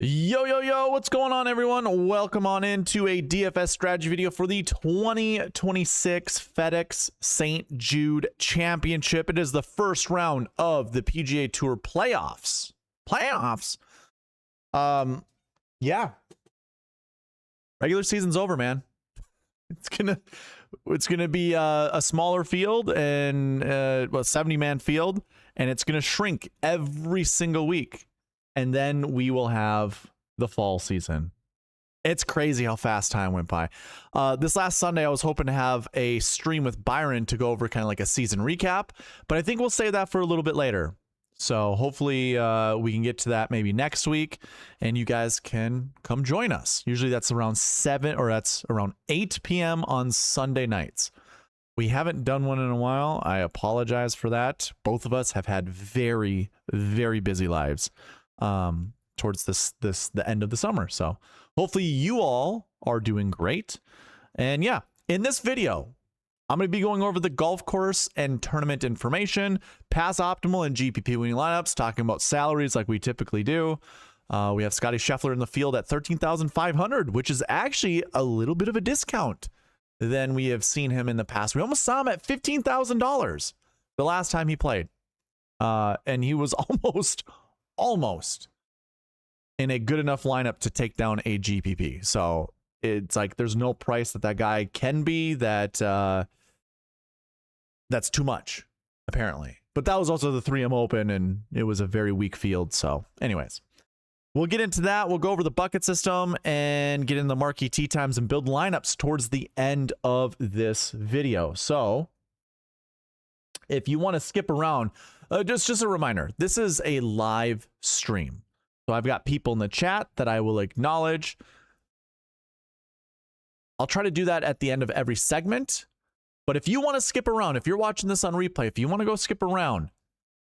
Yo, what's going on, everyone? Welcome on into a DFS strategy video for the 2026 FedEx St. Jude Championship. It is the first round of the PGA Tour playoffs. Yeah. Regular season's over, man. It's gonna be a smaller field and 70-man field, and it's gonna shrink every single week. And then we will have the fall season. It's crazy how fast time went by. This last Sunday, I was hoping to have a stream with Byron to go over kind of like a season recap, but I think we'll save that for a little bit later. So hopefully we can get to that maybe next week, and you guys can come join us. Usually that's around 8 p.m. on Sunday nights. We haven't done one in a while. I apologize for that. Both of us have had very, very busy lives towards the end of the summer. So hopefully you all are doing great. And yeah, in this video, I'm going to be going over the golf course and tournament information, pass optimal and GPP winning lineups, talking about salaries like we typically do. We have Scotty Scheffler in the field at $13,500, which is actually a little bit of a discount than we have seen him in the past. We almost saw him at $15,000 the last time he played. And he was almost in a good enough lineup to take down a GPP. So it's like there's no price that guy can be that's too much, apparently. But that was also the 3M Open, and it was a very weak field. So anyways, we'll get into that. We'll go over the bucket system and get into the Marquee Tee Times and build lineups towards the end of this video. So if you want to skip around, just a reminder, this is a live stream. So I've got people in the chat that I will acknowledge. I'll try to do that at the end of every segment. But if you want to skip around, if you're watching this on replay, if you want to go skip around,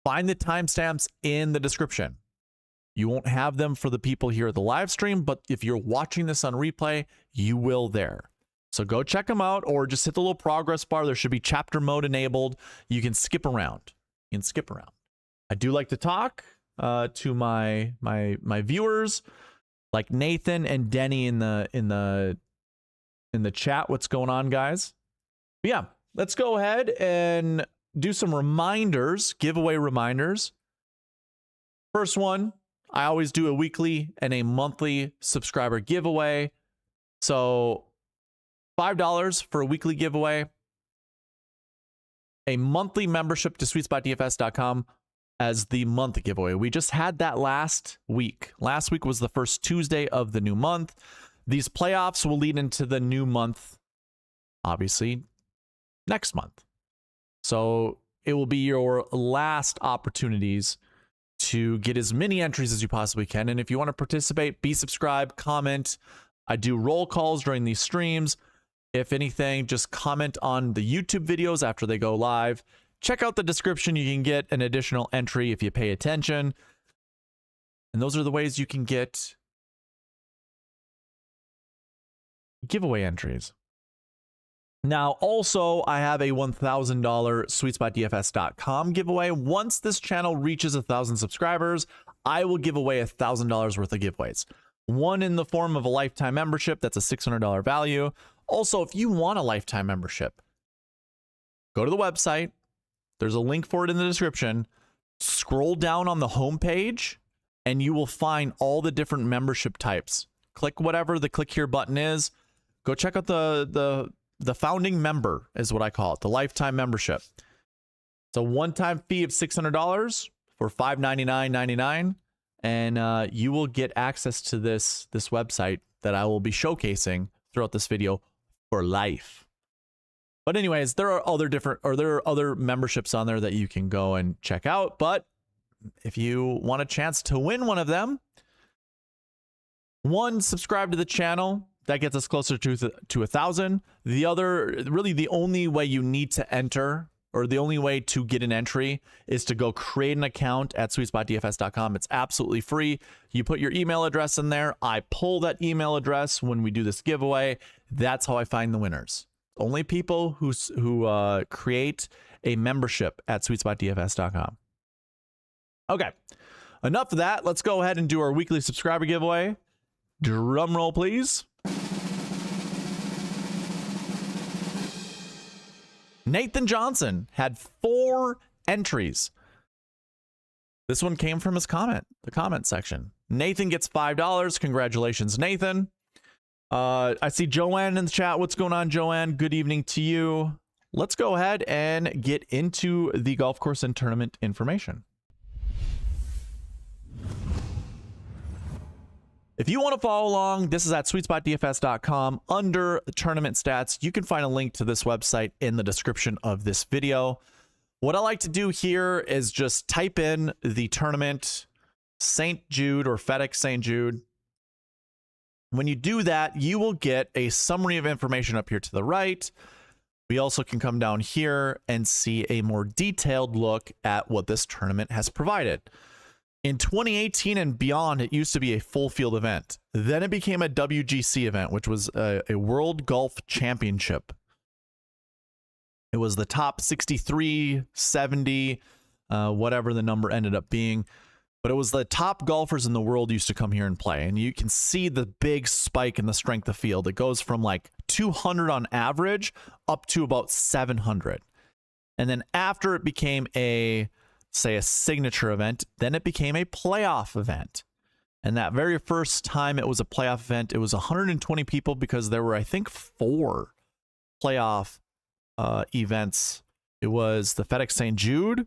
find the timestamps in the description. You won't have them for the people here at the live stream, but if you're watching this on replay, you will there. So go check them out, or just hit the little progress bar. There should be chapter mode enabled. You can skip around. I do like to talk to my viewers, like Nathan and Denny in the chat. What's going on, guys? But yeah, let's go ahead and do some reminders, giveaway reminders. First one, I always do a weekly and a monthly subscriber giveaway. So $5 for a weekly giveaway, a monthly membership to SweetSpotDFS.com as the month giveaway. We just had that last week. Last week was the first Tuesday of the new month. These playoffs will lead into the new month, obviously, next month. So it will be your last opportunities to get as many entries as you possibly can. And if you want to participate, be subscribed, comment. I do roll calls during these streams. If anything, just comment on the YouTube videos after they go live. Check out the description. You can get an additional entry if you pay attention. And those are the ways you can get giveaway entries. Now, also, I have a $1,000 SweetSpotDFS.com giveaway. Once this channel reaches 1,000 subscribers, I will give away $1,000 worth of giveaways. One in the form of a lifetime membership. That's a $600 value. Also, if you want a lifetime membership, go to the website. There's a link for it in the description. Scroll down on the homepage, and you will find all the different membership types. Click whatever the click here button is. Go check out the founding member is what I call it, the lifetime membership. It's a one-time fee of $600 for $599.99, and you will get access to this website that I will be showcasing throughout this video for life. But anyways, there are other memberships on there that you can go and check out. But if you want a chance to win one of them, one, subscribe to the channel. That gets us closer to 1,000. The other, really the only way you need to enter, or the only way to get an entry, is to go create an account at SweetSpotDFS.com. It's absolutely free. You put your email address in there. I pull that email address when we do this giveaway. That's how I find the winners. Only people who create a membership at SweetSpotDFS.com. Okay. enough of that. Let's go ahead and do our weekly subscriber giveaway. Drum roll, please. Nathan Johnson had 4 entries. This one came from his comment, the comment section. Nathan gets $5. Congratulations, Nathan. I see Joanne in the chat. What's going on, Joanne? Good evening to you. Let's go ahead and get into the golf course and tournament information. If you want to follow along, this is at SweetSpotDFS.com. Under tournament stats, you can find a link to this website in the description of this video. What I like to do here is just type in the tournament St. Jude or FedEx St. Jude. When you do that, you will get a summary of information up here to the right. We also can come down here and see a more detailed look at what this tournament has provided. In 2018 and beyond, it used to be a full field event. Then it became a WGC event, which was a World Golf Championship. It was the top 63, 70, whatever the number ended up being. But it was the top golfers in the world used to come here and play. And you can see the big spike in the strength of field. It goes from like 200 on average up to about 700. And then after it became say a signature event, then it became a playoff event. And that very first time it was a playoff event, it was 120 people because there were, I think, 4 playoff events. It was the FedEx St. Jude.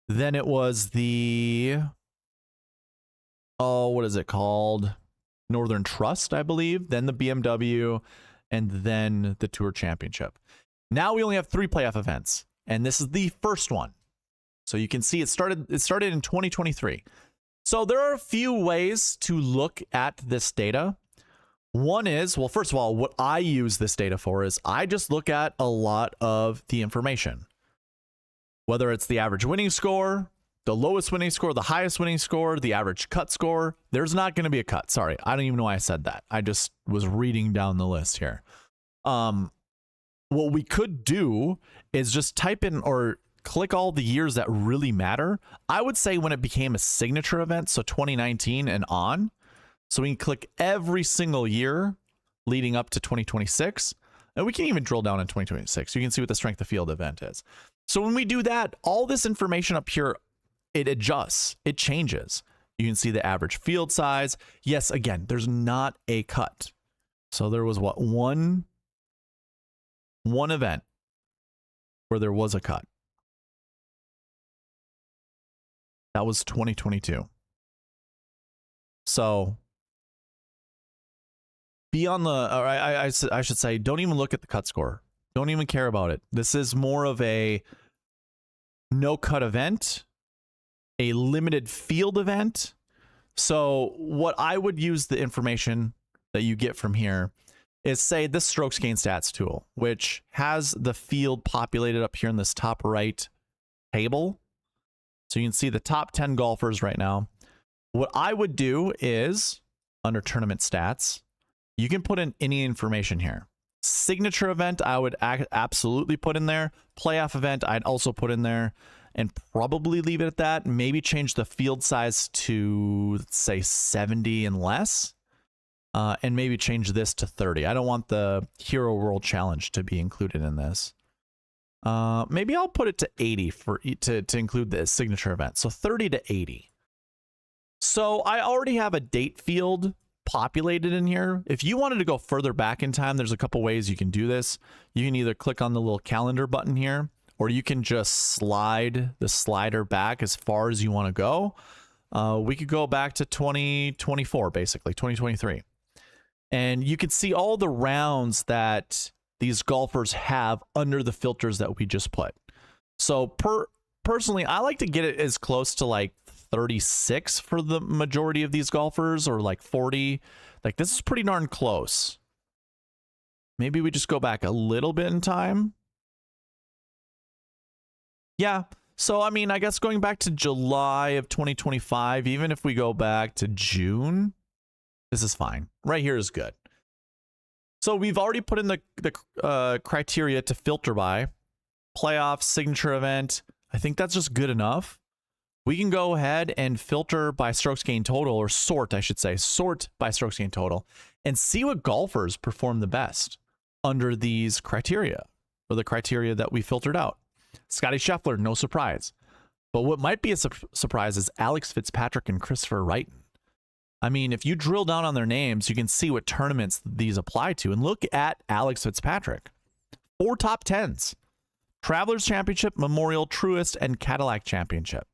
Then it was the, what is it called? Northern Trust, I believe. Then the BMW, and then the Tour Championship. Now we only have 3 playoff events, and this is the first one. So you can see it started in 2023. So there are a few ways to look at this data. One is, well, first of all, what I use this data for is I just look at a lot of the information. Whether it's the average winning score, the lowest winning score, the highest winning score, the average cut score. There's not going to be a cut. Sorry, I don't even know why I said that. I just was reading down the list here. What we could do is just type in or click all the years that really matter. I would say when it became a signature event, so 2019 and on. So we can click every single year leading up to 2026. And we can even drill down in 2026. You can see what the strength of field event is. So when we do that, all this information up here, it adjusts, it changes. You can see the average field size. Yes, again, there's not a cut. So there was what, one event where there was a cut. That was 2022. So be on the, or I should say, don't even look at the cut score. Don't even care about it. This is more of a no cut event, a limited field event. So what I would use the information that you get from here is, say, this strokes gain stats tool, which has the field populated up here in this top right table. So you can see the top 10 golfers right now. What I would do is, under tournament stats, you can put in any information here. Signature event, I would absolutely put in there. Playoff event, I'd also put in there, and probably leave it at that. Maybe change the field size to, let's say, 70 and less. And maybe change this to 30. I don't want the Hero World Challenge to be included in this. Maybe I'll put it to 80 to include the signature event. So 30 to 80. So I already have a date field populated in here. If you wanted to go further back in time, there's a couple ways you can do this. You can either click on the little calendar button here, or you can just slide the slider back as far as you want to go. We could go back to 2024, basically 2023. And you can see all the rounds that these golfers have under the filters that we just put. So personally, I like to get it as close to like 36 for the majority of these golfers, or like 40. Like, this is pretty darn close. Maybe we just go back a little bit in time. Yeah. So, I mean, I guess going back to July of 2025, even if we go back to June, this is fine. Right here is good. So we've already put in the criteria to filter by. Playoff, signature event. I think that's just good enough. we can go ahead and filter by strokes gained total, or sort, I should say, sort by strokes gained total, and see what golfers perform the best under these criteria, or the criteria that we filtered out. Scotty Scheffler, no surprise. But what might be a surprise is Alex Fitzpatrick and Christopher Wrighton. I mean, if you drill down on their names, you can see what tournaments these apply to. And look at Alex Fitzpatrick. 4 top 10s. Travelers Championship, Memorial, Truist, and Cadillac Championship.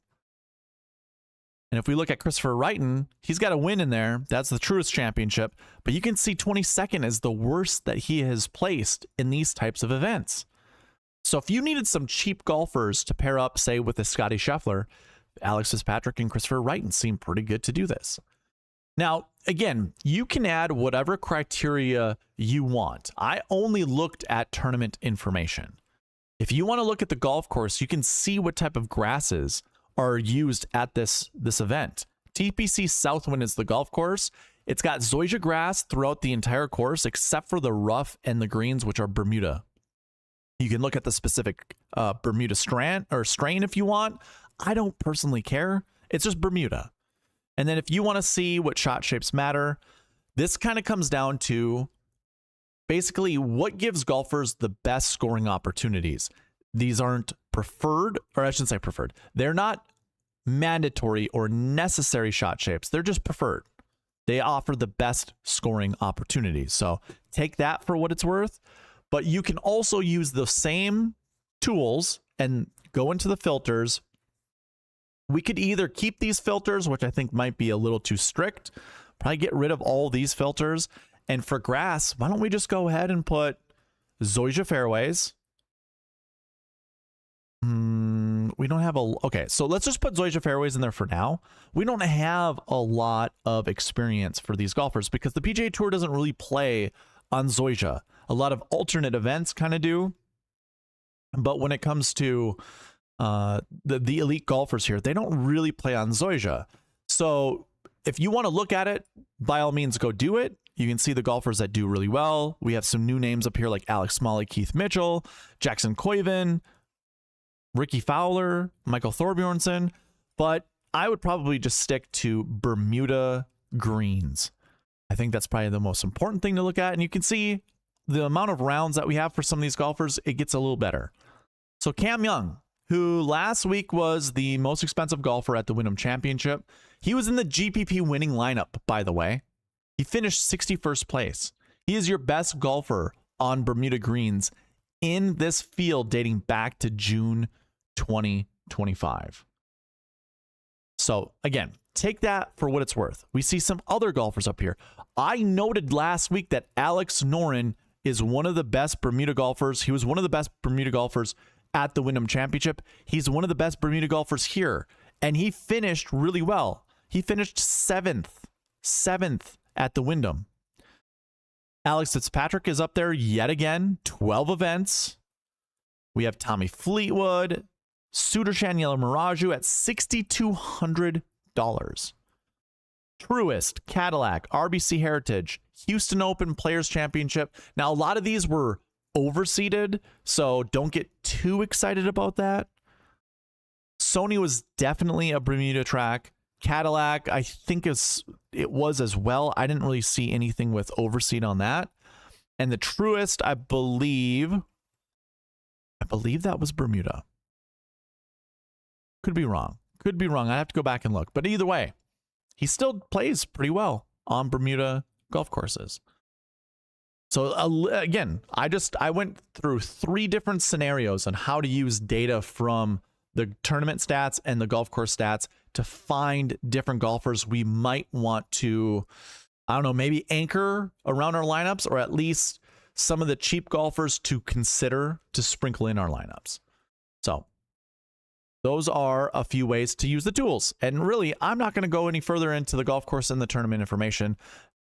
And if we look at Christopher Wrighton, he's got a win in there. That's the Truist Championship. But you can see 22nd is the worst that he has placed in these types of events. So if you needed some cheap golfers to pair up, say, with a Scotty Scheffler, Alex Fitzpatrick and Christopher Wrighton seem pretty good to do this. Now, again, you can add whatever criteria you want. I only looked at tournament information. If you want to look at the golf course, you can see what type of grasses are used at this event. TPC Southwind is the golf course. It's got zoysia grass throughout the entire course, except for the rough and the greens, which are Bermuda. You can look at the specific Bermuda strain if you want. I don't personally care. It's just Bermuda. And then if you want to see what shot shapes matter, this kind of comes down to basically what gives golfers the best scoring opportunities. These aren't preferred, or I shouldn't say preferred. They're not mandatory or necessary shot shapes. They're just preferred. They offer the best scoring opportunities. So take that for what it's worth. But you can also use the same tools and go into the filters. We could either keep these filters, which I think might be a little too strict, probably get rid of all these filters. And for grass, why don't we just go ahead and put zoysia fairways? We don't have okay, so let's just put zoysia fairways in there for now. We don't have a lot of experience for these golfers because the PGA Tour doesn't really play on zoysia. A lot of alternate events kind of do. But when it comes to the elite golfers here, they don't really play on zoysia. So if you want to look at it, by all means, go do it. You can see the golfers that do really well. We have some new names up here like Alex Smalley, Keith Mitchell, Jackson Koiven, Ricky Fowler, Michael Thorbjornsen. But I would probably just stick to Bermuda greens. I think that's probably the most important thing to look at. And you can see the amount of rounds that we have for some of these golfers, it gets a little better. So Cam Young, who last week was the most expensive golfer at the Wyndham Championship. He was in the GPP winning lineup, by the way. He finished 61st place. He is your best golfer on Bermuda greens in this field dating back to June 2025. So again, take that for what it's worth. We see some other golfers up here. I noted last week that Alex Noren is one of the best Bermuda golfers. He was one of the best Bermuda golfers at the Wyndham Championship. He's one of the best Bermuda golfers here, and he finished really well. He finished seventh at the Wyndham. Alex Fitzpatrick is up there yet again, 12 events. We have Tommy Fleetwood, Sudarshan Yellow at $6,200. Truist, Cadillac, RBC Heritage, Houston Open Players Championship. Now, a lot of these were overseeded, so don't get too excited about that. Sony was definitely a Bermuda track. Cadillac, I think it was as well. I didn't really see anything with overseed on that. And the Truist, I believe that was Bermuda. Could be wrong. I have to go back and look. But either way, he still plays pretty well on Bermuda golf courses. So again, I went through 3 different scenarios on how to use data from the tournament stats and the golf course stats to find different golfers we might want to, I don't know, maybe anchor around our lineups, or at least some of the cheap golfers to consider to sprinkle in our lineups. So those are a few ways to use the tools. And really, I'm not going to go any further into the golf course and the tournament information.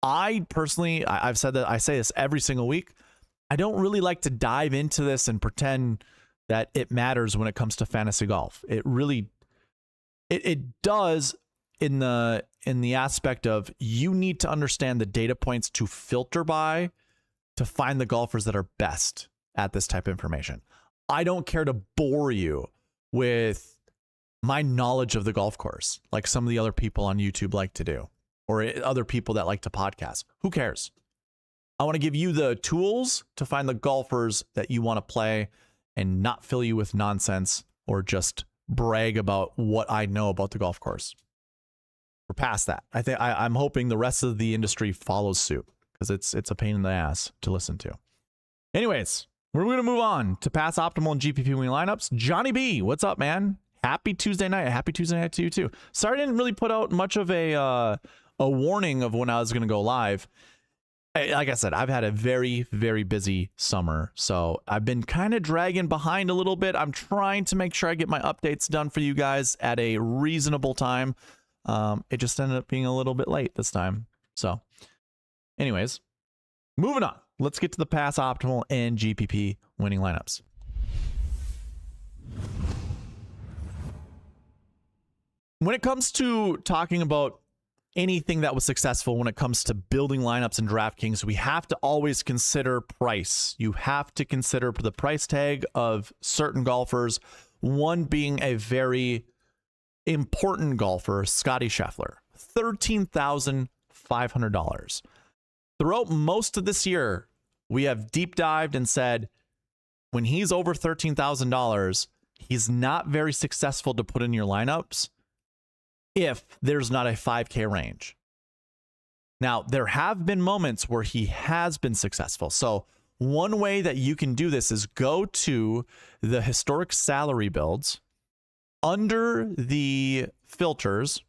I personally, I've said that, I say this every single week. I don't really like to dive into this and pretend that it matters when it comes to fantasy golf. It really, it does in the aspect of you need to understand the data points to filter by to find the golfers that are best at this type of information. I don't care to bore you with my knowledge of the golf course, like some of the other people on YouTube like to do, or other people that like to podcast. Who cares? I want to give you the tools to find the golfers that you want to play and not fill you with nonsense or just brag about what I know about the golf course. We're past that. I'm hoping the rest of the industry follows suit because it's a pain in the ass to listen to. Anyways, we're going to move on to Pass Optimal and GPP winning lineups. Johnny B, what's up, man? Happy Tuesday night. Happy Tuesday night to you too. Sorry I didn't really put out much of a warning of when I was going to go live. Like I said, I've had a very, very busy summer, so I've been kind of dragging behind a little bit. I'm trying to make sure I get my updates done for you guys at a reasonable time. It just ended up being a little bit late this time. So anyways, moving on. Let's get to the Pass Optimal and GPP winning lineups. When it comes to talking about anything that was successful when it comes to building lineups in DraftKings, we have to always consider price. You have to consider the price tag of certain golfers, one being a very important golfer, Scottie Scheffler, $13,500. Throughout most of this year, we have deep dived and said when he's over $13,000, he's not very successful to put in your lineups if there's not a 5K range. Now, there have been moments where he has been successful. So one way that you can do this is go to the historic salary builds. Under the filters,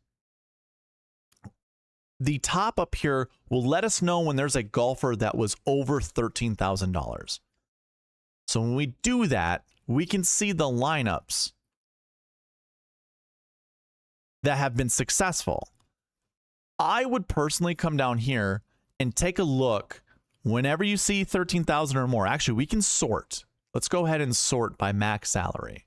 the top up here will let us know when there's a golfer that was over $13,000. So when we do that, we can see the lineups that have been successful. I would personally come down here and take a look whenever you see 13,000 or more. Actually, we can sort. Let's go ahead and sort by max salary.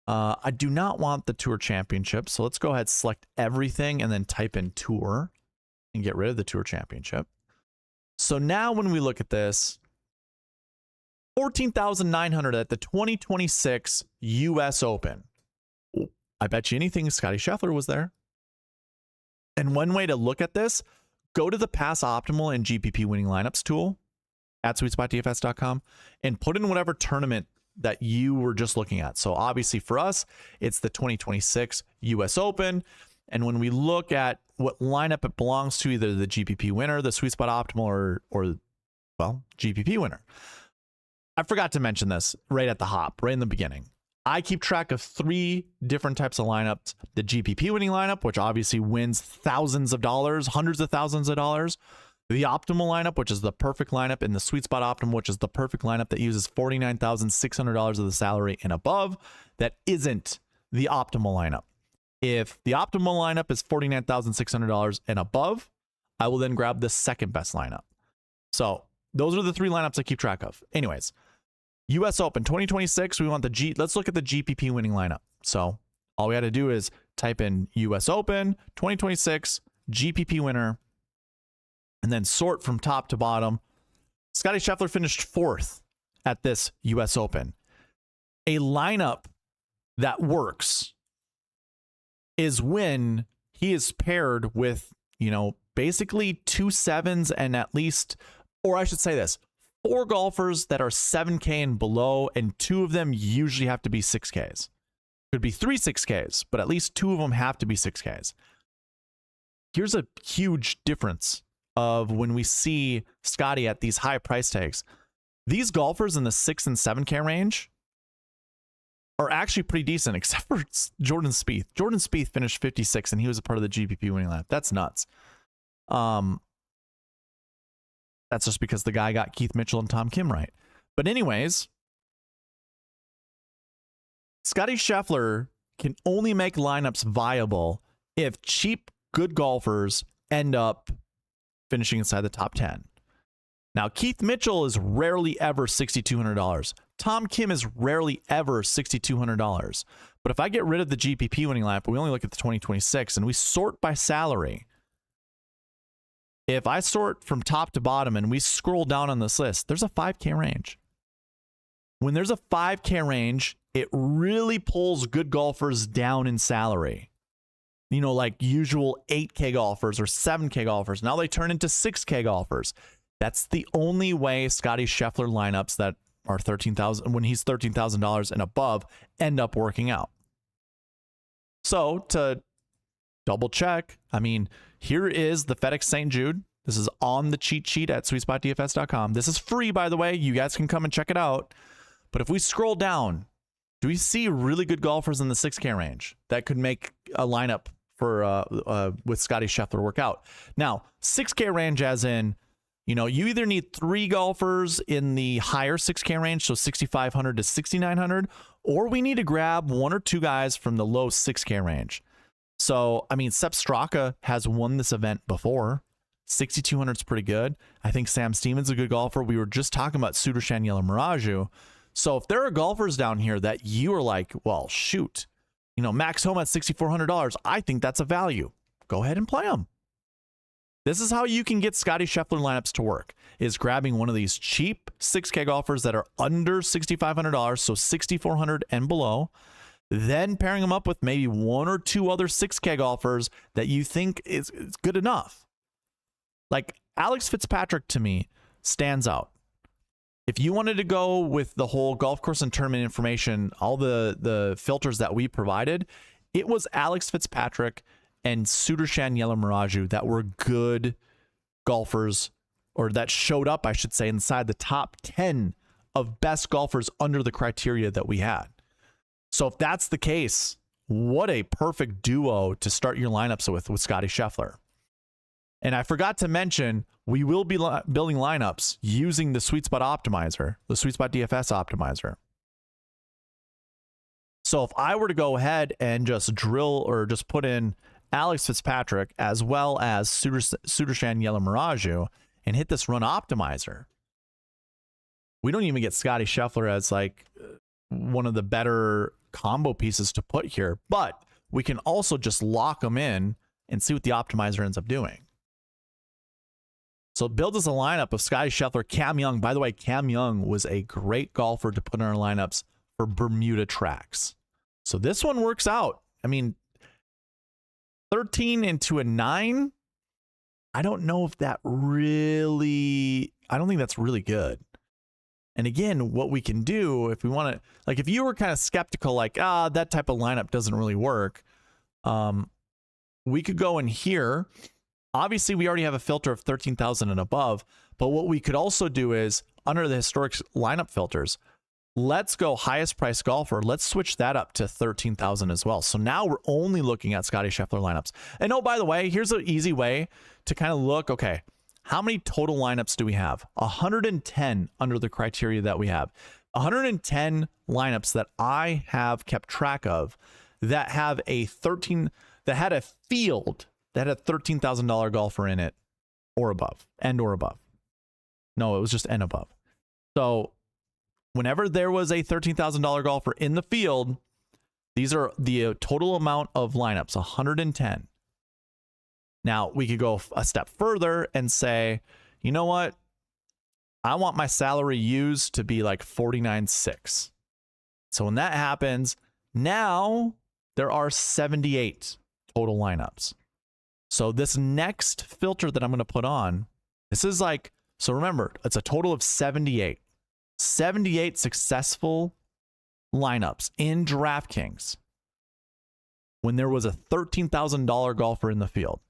I do not want the Tour Championship, so let's go ahead, select everything, and then type in Tour and get rid of the Tour Championship. So now when we look at this, 14,900 at the 2026 US Open. I bet you anything Scottie Scheffler was there. And one way to look at this, go to the Pass Optimal and GPP winning lineups tool at SweetSpotDFS.com and put in whatever tournament that you were just looking at. So obviously for us, it's the 2026 US Open. And when we look at what lineup it belongs to, either the GPP winner, the Sweet Spot Optimal, or well, GPP winner. I forgot to mention this right at the hop, right in the beginning. I keep track of 3 different types of lineups. The GPP winning lineup, which obviously wins thousands of dollars, hundreds of thousands of dollars. The optimal lineup, which is the perfect lineup, and the Sweet Spot Optimal, which is the perfect lineup that uses $49,600 of the salary and above. That isn't the optimal lineup. If the optimal lineup is $49,600 and above, I will then grab the second best lineup. So those are the 3 lineups I keep track of. Anyways, US Open 2026, we want the let's look at the GPP winning lineup. So all we had to do is type in US Open 2026 GPP winner and then sort from top to bottom. Scottie Scheffler finished 4th at this US Open. A lineup that works is when he is paired with, basically 2 7s and at least, or I should say this, 4 golfers that are 7K and below, and 2 of them usually have to be 6Ks. Could be 3 6Ks, but at least 2 of them have to be 6Ks. Here's a huge difference of when we see Scottie at these high price tags. These golfers in the 6 and 7K range are actually pretty decent, except for Jordan Spieth. Jordan Spieth finished 56, and he was a part of the GPP winning lineup. That's nuts. That's just because the guy got Keith Mitchell and Tom Kim right. But anyways, Scottie Scheffler can only make lineups viable if cheap, good golfers end up finishing inside the top 10. Now, Keith Mitchell is rarely ever $6,200. Tom Kim is rarely ever $6,200. But if I get rid of the GPP winning lineup, we only look at the 2026 and we sort by salary. If I sort from top to bottom and we scroll down on this list, there's a 5K range. When there's a 5K range, it really pulls good golfers down in salary. You know, like usual 8K golfers or 7K golfers. Now they turn into 6K golfers. That's the only way Scottie Scheffler lineups that are $13,000 when he's $13,000 and above end up working out. So to double check, I mean, here is the FedEx St. Jude. This is on the cheat sheet at SweetSpotDFS.com. This is free, by the way. You guys can come and check it out. But if we scroll down, do we see really good golfers in the 6K range that could make a lineup for with Scottie Scheffler work out? Now, 6K range as in, you know, you either need 3 golfers in the higher 6K range, so 6,500 to 6,900, or we need to grab 1 or 2 guys from the low 6K range. So, I mean, Sepp Straka has won this event before. 6,200 is pretty good. I think Sam Stevens is a good golfer. We were just talking about Sudarshan Yelamaraju. So if there are golfers down here that you are like, well, shoot, you know, Max Homa at $6,400, I think that's a value. Go ahead and play them. This is how you can get Scottie Scheffler lineups to work, is grabbing one of these cheap 6K golfers that are under $6,500, so $6,400 and below, then pairing them up with maybe 1 or 2 other 6K golfers that you think is good enough. Like Alex Fitzpatrick to me stands out. If you wanted to go with the whole golf course and tournament information, all the filters that we provided, it was Alex Fitzpatrick and Sudarshan Yelamaraju that were good golfers, or that showed up, I should say, inside the top 10 of best golfers under the criteria that we had. So if that's the case, what a perfect duo to start your lineups with Scottie Scheffler. And I forgot to mention, we will be building lineups using the SweetSpot optimizer, the SweetSpot DFS optimizer. So if I were to go ahead and just drill or just put in Alex Fitzpatrick as well as Sudarshan Yelamaraju and hit this run optimizer, we don't even get Scottie Scheffler as like one of the better combo pieces to put here, but we can also just lock them in and see what the optimizer ends up doing. So build us a lineup of Scottie Scheffler, Cam Young. By the way, Cam Young was a great golfer to put in our lineups for Bermuda tracks. So this one works out. I mean, 13 into a 9. I don't know if that really, I don't think that's really good. And again, what we can do if we want to, like if you were kind of skeptical, like, that type of lineup doesn't really work, we could go in here. Obviously, we already have a filter of 13,000 and above, but what we could also do is, under the historic lineup filters, let's go highest price golfer. Let's switch that up to 13,000 as well. So now we're only looking at Scottie Scheffler lineups. And oh, by the way, here's an easy way to kind of look, okay, how many total lineups do we have? 110 under the criteria that we have. 110 lineups that I have kept track of that have a that had a field that had a $13,000 golfer in it or above, and or above. No, it was just and above. So whenever there was a $13,000 golfer in the field, these are the total amount of lineups, 110. Now, we could go a step further and say, you know what? I want my salary used to be like 49.6. So when that happens, now there are 78 total lineups. So this next filter that I'm going to put on, this is like, so remember, it's a total of 78. 78 successful lineups in DraftKings when there was a $13,000 golfer in the field.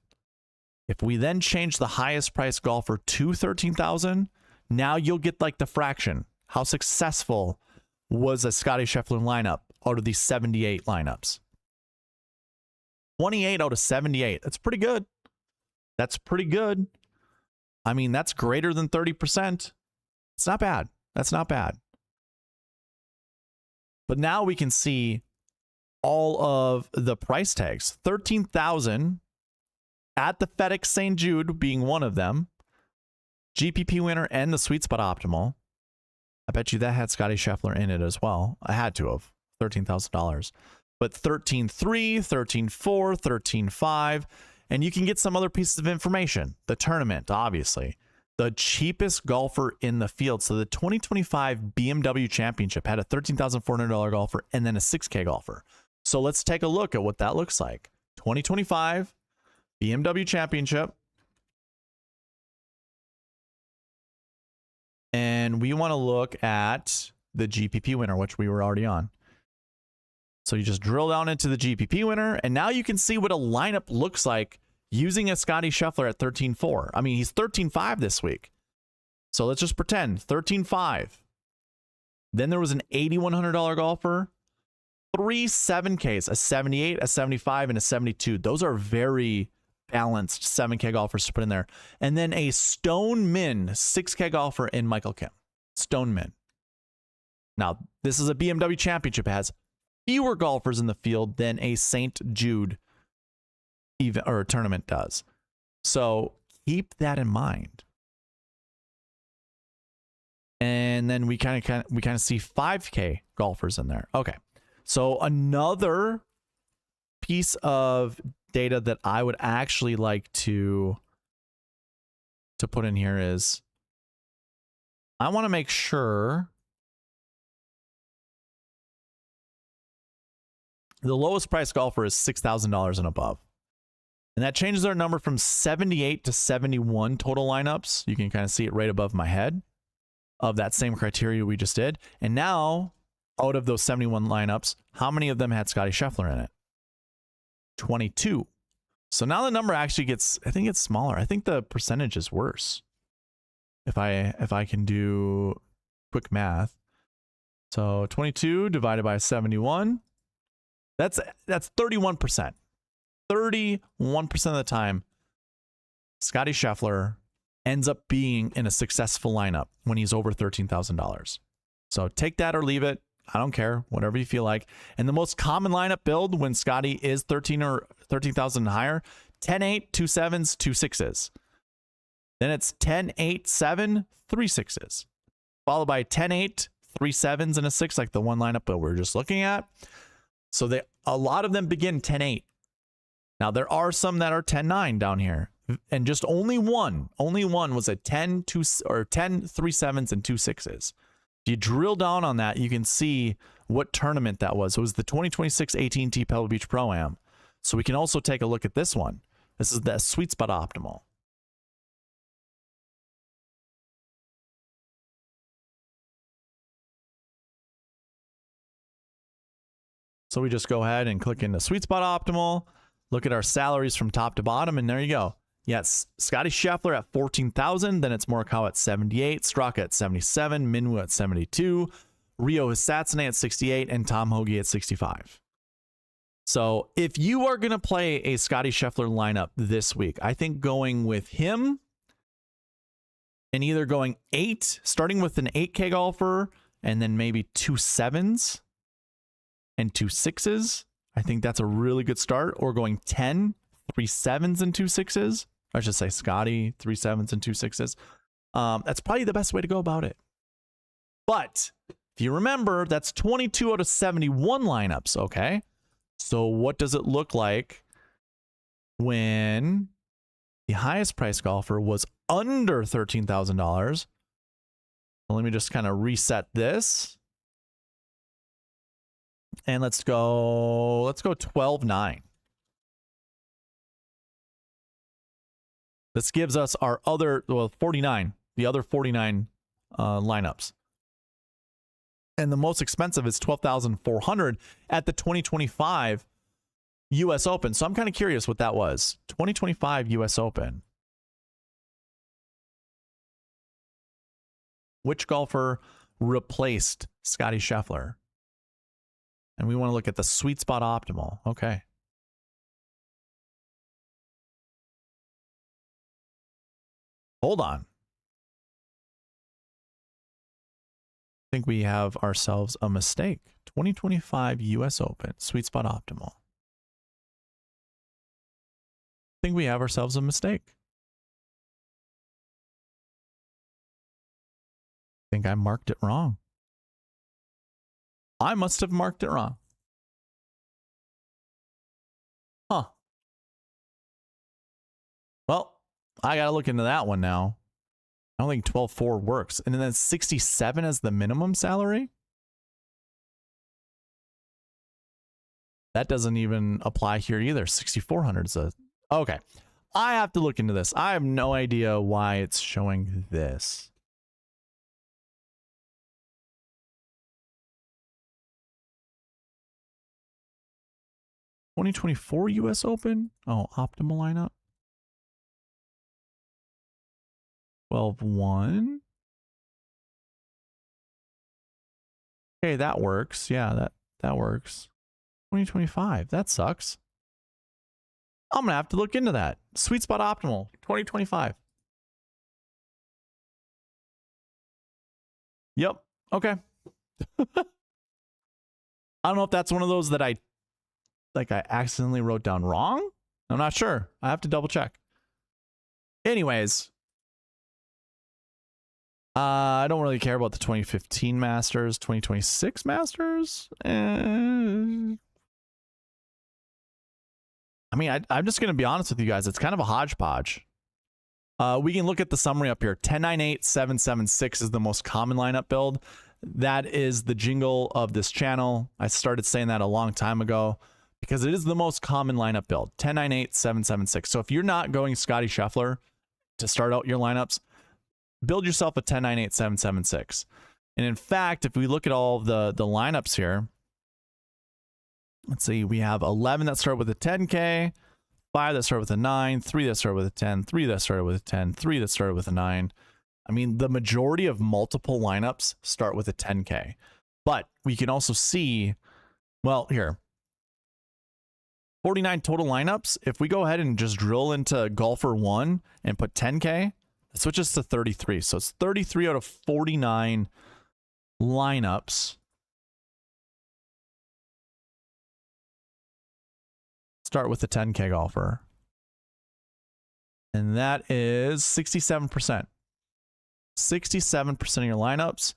If we then change the highest price golfer to 13,000, now you'll get like the fraction. How successful was a Scottie Scheffler lineup out of these 78 lineups? 28 out of 78. That's pretty good. That's pretty good. I mean, that's greater than 30%. It's not bad. That's not bad. But now we can see all of the price tags. 13,000 at the FedEx St. Jude being one of them. GPP winner and the SweetSpot optimal. I bet you that had Scottie Scheffler in it as well. I had to have. $13,000. But 13.3, 13.4, 13.5, and you can get some other pieces of information. The tournament, obviously. the cheapest golfer in the field. So the 2025 BMW Championship had a $13,400 golfer and then a $6K golfer. So let's take a look at what that looks like. 2025 BMW Championship. And we want to look at the GPP winner, which we were already on. So you just drill down into the GPP winner, and now you can see what a lineup looks like using a Scottie Scheffler at 13.4. I mean, he's 13.5 this week. So let's just pretend 13.5. Then there was an $8,100 golfer, 3 7Ks, a 78, a 75, and a 72. Those are very balanced 7K golfers to put in there. And then a Stone Min 6K golfer in Michael Kim. Stone Min. Now, this is a BMW Championship. It has fewer golfers in the field than a St. Jude event or tournament does. So keep that in mind. And then we kind of see 5K golfers in there. Okay. So another piece of data that I would actually like to put in here is I want to make sure the lowest price golfer is $6,000 and above. And that changes our number from 78 to 71 total lineups. You can kind of see it right above my head of that same criteria we just did. And now, out of those 71 lineups, how many of them had Scottie Scheffler in it? 22. So now the number actually gets, I think it's smaller. I think the percentage is worse. If I can do quick math. So 22 divided by 71. That's 31%. 31% of the time, Scottie Scheffler ends up being in a successful lineup when he's over $13,000. So take that or leave it. I don't care, whatever you feel like. And the most common lineup build when Scottie is 13 or 13,000 and higher, 10-8, 2 7s, 2 6s. Then it's 10-8, 7, 3 6s. Followed by 10-8, 3 7s, and a 6, like the one lineup that we're just looking at. So a lot of them begin 10-8. Now, there are some that are 10-9 down here. And just only one was a 10, 2, or 10, 3 7s, and 2 6s. If you drill down on that, you can see what tournament that was. It was the 2026 AT&T Pebble Beach Pro-Am. So we can also take a look at this one. This is the SweetSpot Optimal. So we just go ahead and click into SweetSpot Optimal, look at our salaries from top to bottom, and there you go. Yes, Scottie Scheffler at 14,000, then it's Morikawa at 78, Straka at 77, Minwoo at 72, Ryo Hisatsune at 68, and Tom Hoge at 65. So if you are going to play a Scottie Scheffler lineup this week, I think going with him and either going 8, starting with an 8K golfer, and then maybe 2 7s and 2 6s, I think that's a really good start. Or going 10, 3 7s and 2 6s. I should say Scottie, 3 7s and 2 6s. That's probably the best way to go about it. But if you remember, that's 22 out of 71 lineups, okay? So what does it look like when the highest price golfer was under $13,000? Well, let me just kind of reset this. And let's go 12.9. This gives us our other, well, 49, the other 49 lineups. And the most expensive is $12,400 at the 2025 US Open. So I'm kind of curious what that was. 2025 US Open. Which golfer replaced Scottie Scheffler? And we want to look at the SweetSpot Optimal. Okay. Hold on. I think we have ourselves a mistake. 2025 US Open, SweetSpot Optimal. I think we have ourselves a mistake. I think I marked it wrong. I must have marked it wrong. Huh. Well, I got to look into that one now. I don't think 12.4 works. And then 67 as the minimum salary? That doesn't even apply here either. 6,400 is a... Okay. I have to look into this. I have no idea why it's showing this. $2024 US Open? Oh, optimal lineup. 12-1. Okay, that works. Yeah, that works. 2025. That sucks. I'm going to have to look into that. SweetSpot Optimal 2025. Yep. Okay. I don't know if that's one of those that I accidentally wrote down wrong. I'm not sure. I have to double check. Anyways, I don't really care about the 2015 Masters, 2026 Masters. I mean, I'm just going to be honest with you guys. It's kind of a hodgepodge. We can look at the summary up here. 10-9-8-7-7-6 is the most common lineup build. That is the jingle of this channel. I started saying that a long time ago because it is the most common lineup build. 10-9-8-7-7-6. So if you're not going Scotty Scheffler to start out your lineups, build yourself a 10-9-8-7-7-6. And in fact, if we look at all of the lineups here, let's see, we have 11 that start with a 10K, 5 that start with a 9, 3 that start with a 10, 3 that started with a 10, 3 that started with a 9. I mean, the majority of multiple lineups start with a 10K. But we can also see, well, here, 49 total lineups. If we go ahead and just drill into Golfer 1 and put 10K, it switches to 33. So it's 33 out of 49 lineups start with the 10K golfer. And that is 67%. 67% of your lineups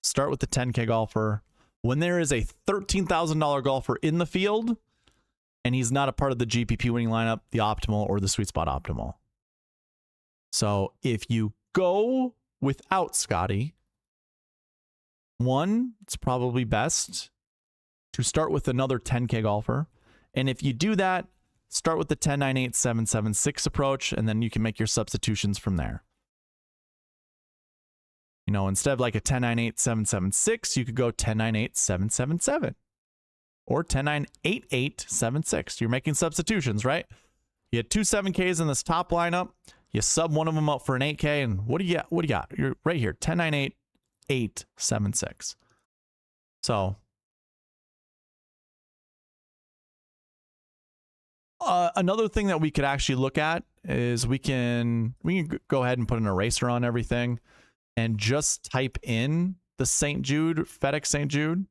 start with the 10K golfer. When there is a $13,000 golfer in the field and he's not a part of the GPP winning lineup, the optimal or the SweetSpot optimal. So if you go without Scotty, one, it's probably best to start with another 10K golfer. And if you do that, start with the 10-9-8-7-7-6 approach, and then you can make your substitutions from there. You know, instead of like a 10-9-8-7-7-6, you could go 10-9-8-7-7-7 or 10-9-8-8-7-6. You're making substitutions, right? You had two 7Ks in this top lineup. You sub one of them out for an 8K, and what do you got? What do you got? You're right here, 10-9-8-8-7-6. So another thing that we could actually look at is we can go ahead and put an eraser on everything and just type in the St. Jude, FedEx St. Jude,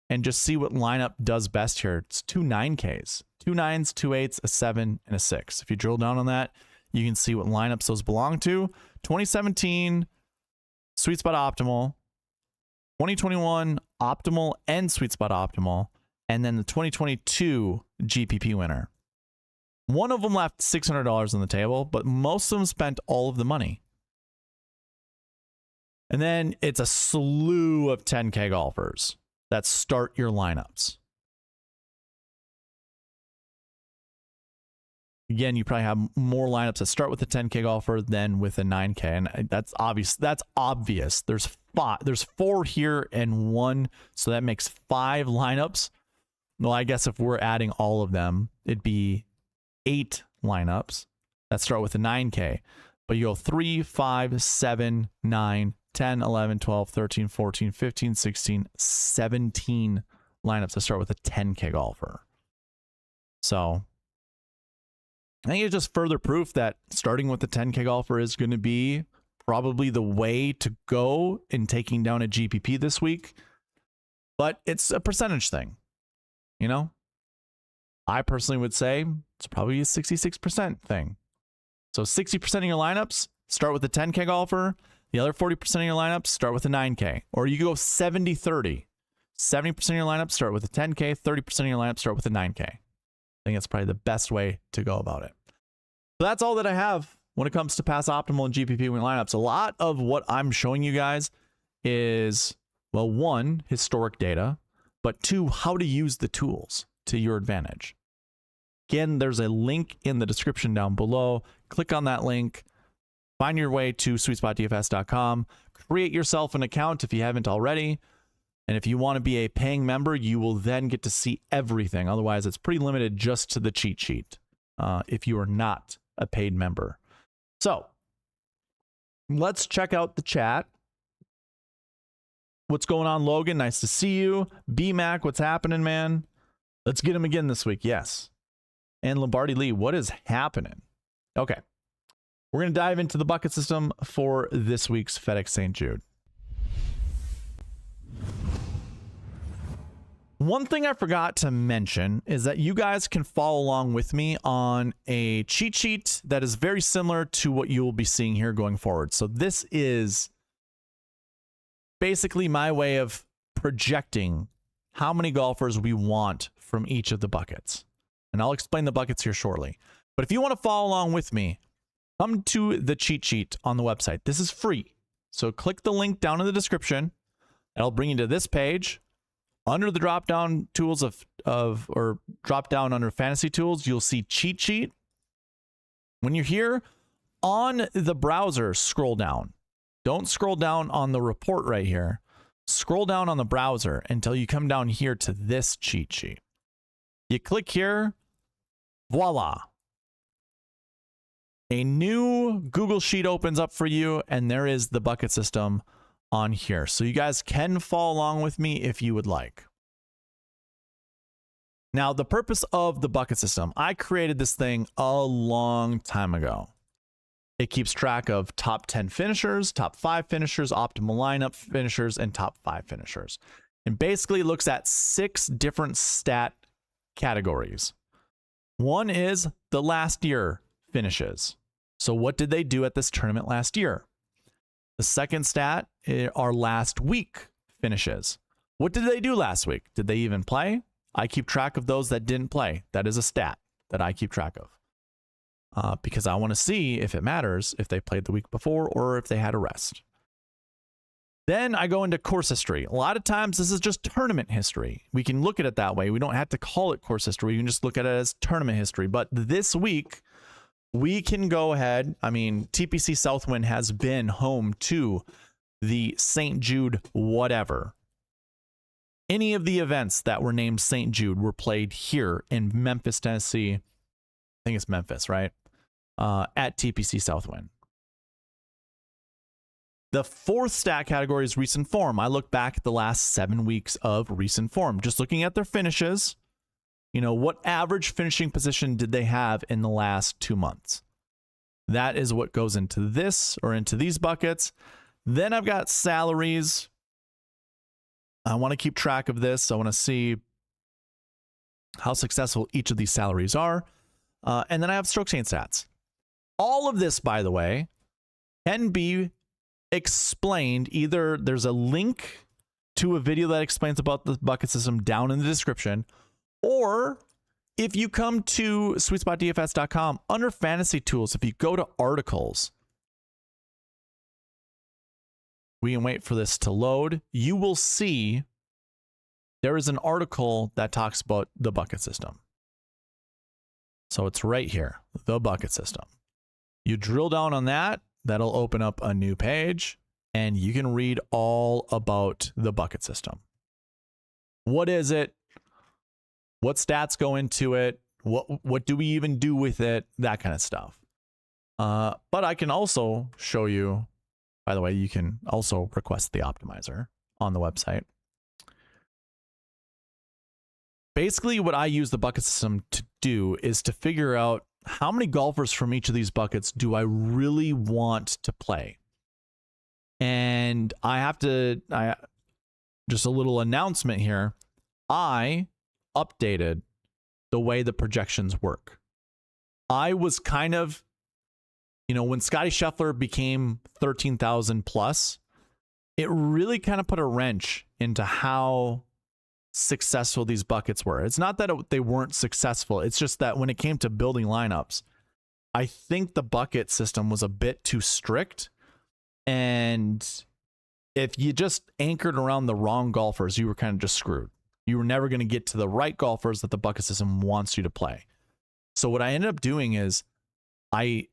and just see what lineup does best here. It's two 9Ks, 2 9s, 2 8s, a 7, and a 6. If you drill down on that, you can see what lineups those belong to. 2017, SweetSpot Optimal. 2021, Optimal and SweetSpot Optimal. And then the 2022 GPP winner. One of them left $600 on the table, but most of them spent all of the money. And then it's a slew of 10K golfers that start your lineups. Again, you probably have more lineups that start with a 10K golfer than with a 9K, and that's obvious. That's obvious. There's 4 here and 1, so that makes 5 lineups. Well, I guess if we're adding all of them, it'd be 8 lineups that start with a 9K. But you go 3, 5, 7, 9, 10, 11, 12, 13, 14, 15, 16, 17 lineups that start with a 10K golfer. So I think it's just further proof that starting with the 10K golfer is going to be probably the way to go in taking down a GPP this week. But it's a percentage thing. You know, I personally would say it's probably a 66% thing. So 60% of your lineups start with the 10K golfer. The other 40% of your lineups start with a 9K. Or you go 70-30. 70% of your lineups start with a 10K. 30% of your lineups start with a 9K. I think that's probably the best way to go about it. So that's all that I have when it comes to pass optimal and GPP win lineups. A lot of what I'm showing you guys is, well, one, historic data, but two, how to use the tools to your advantage. Again, there's a link in the description down below. Click on that link, find your way to SweetSpotDFS.com, create yourself an account if you haven't already. And if you want to be a paying member, you will then get to see everything. Otherwise, it's pretty limited just to the cheat sheet if you are not a paid member. So let's check out the chat. What's going on, Logan? Nice to see you. BMac, what's happening, man? Let's get him again this week. Yes. And Lombardi Lee, what is happening? Okay. We're going to dive into the bucket system for this week's FedEx St. Jude. One thing I forgot to mention is that you guys can follow along with me on a cheat sheet that is very similar to what you will be seeing here going forward. So this is basically my way of projecting how many golfers we want from each of the buckets. And I'll explain the buckets here shortly. But if you want to follow along with me, come to the cheat sheet on the website. This is free. So click the link down in the description. It'll bring you to this page. Under the drop-down tools or drop-down under fantasy tools, you'll see cheat sheet. When you're here on the browser, scroll down. Don't scroll down on the report right here. Scroll down on the browser until you come down here to this cheat sheet. You click here, voila. A new Google Sheet opens up for you, and there is the bucket system on here. So you guys can follow along with me if you would like. Now, the purpose of the bucket system, I created this thing a long time ago. It keeps track of top 10 finishers, top 5 finishers, optimal lineup finishers, and top 5 finishers. And basically looks at 6 different stat categories. One is the last year finishes. So what did they do at this tournament last year? The second stat are last week finishes. What did they do last week? Did they even play? I keep track of those that didn't play. That is a stat that I keep track of because I want to see if it matters if they played the week before or if they had a rest. Then I go into course history. A lot of times this is just tournament history. We can look at it that way. We don't have to call it course history. We can just look at it as tournament history. But this week, we can go ahead. I mean, TPC Southwind has been home to the St. Jude whatever. Any of the events that were named St. Jude were played here in Memphis, Tennessee. I think it's Memphis, right? At TPC Southwind. The fourth stat category is recent form. I look back at the last 7 weeks of recent form, just looking at their finishes. You know, what average finishing position did they have in the last 2 months? That is what goes into this or into these buckets. Then I've got salaries. I want to keep track of this. I want to see how successful each of these salaries are. And then I have strokes gained stats. All of this, by the way, can be explained. Either there's a link to a video that explains about the bucket system down in the description, or if you come to SweetSpotDFS.com under fantasy tools, if you go to articles, we can wait for this to load. You will see there is an article that talks about the bucket system. So it's right here, the bucket system. You drill down on that, that'll open up a new page, and you can read all about the bucket system. What is it? What stats go into it? What do we even do with it? That kind of stuff. But I can also show you, by the way, you can also request the optimizer on the website. Basically, what I use the bucket system to do is to figure out how many golfers from each of these buckets do I really want to play. And I have to, just a little announcement here. I updated the way the projections work. I was kind of, you know, when Scotty Scheffler became 13,000 plus, it really kind of put a wrench into how successful these buckets were. It's not that they weren't successful. It's just that when it came to building lineups, I think the bucket system was a bit too strict. And if you just anchored around the wrong golfers, you were kind of just screwed. You were never going to get to the right golfers that the bucket system wants you to play. So what I ended up doing is I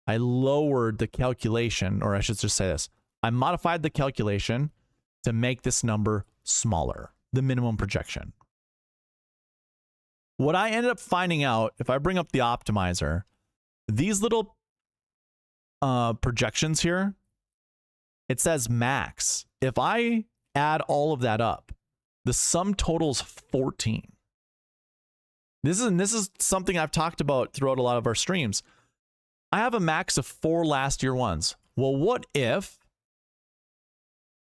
lowered the calculation, or I should just say this. I modified the calculation to make this number smaller, the minimum projection. What I ended up finding out, if I bring up the optimizer, these little projections here, it says max. If I add all of that up, the sum total's 14. This is something I've talked about throughout a lot of our streams. I have a max of 4 last year ones. Well, what if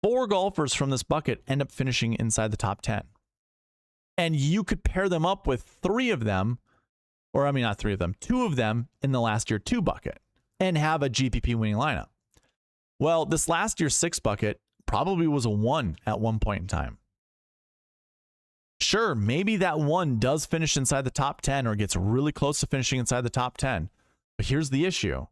4 golfers from this bucket end up finishing inside the top 10? And you could pair them up with 3 of them, or I mean, not 3 of them, 2 of them in the last year 2 bucket and have a GPP winning lineup. Well, this last year 6 bucket probably was a 1 at one point in time. Sure, maybe that 1 does finish inside the top 10 or gets really close to finishing inside the top 10. But here's the issue.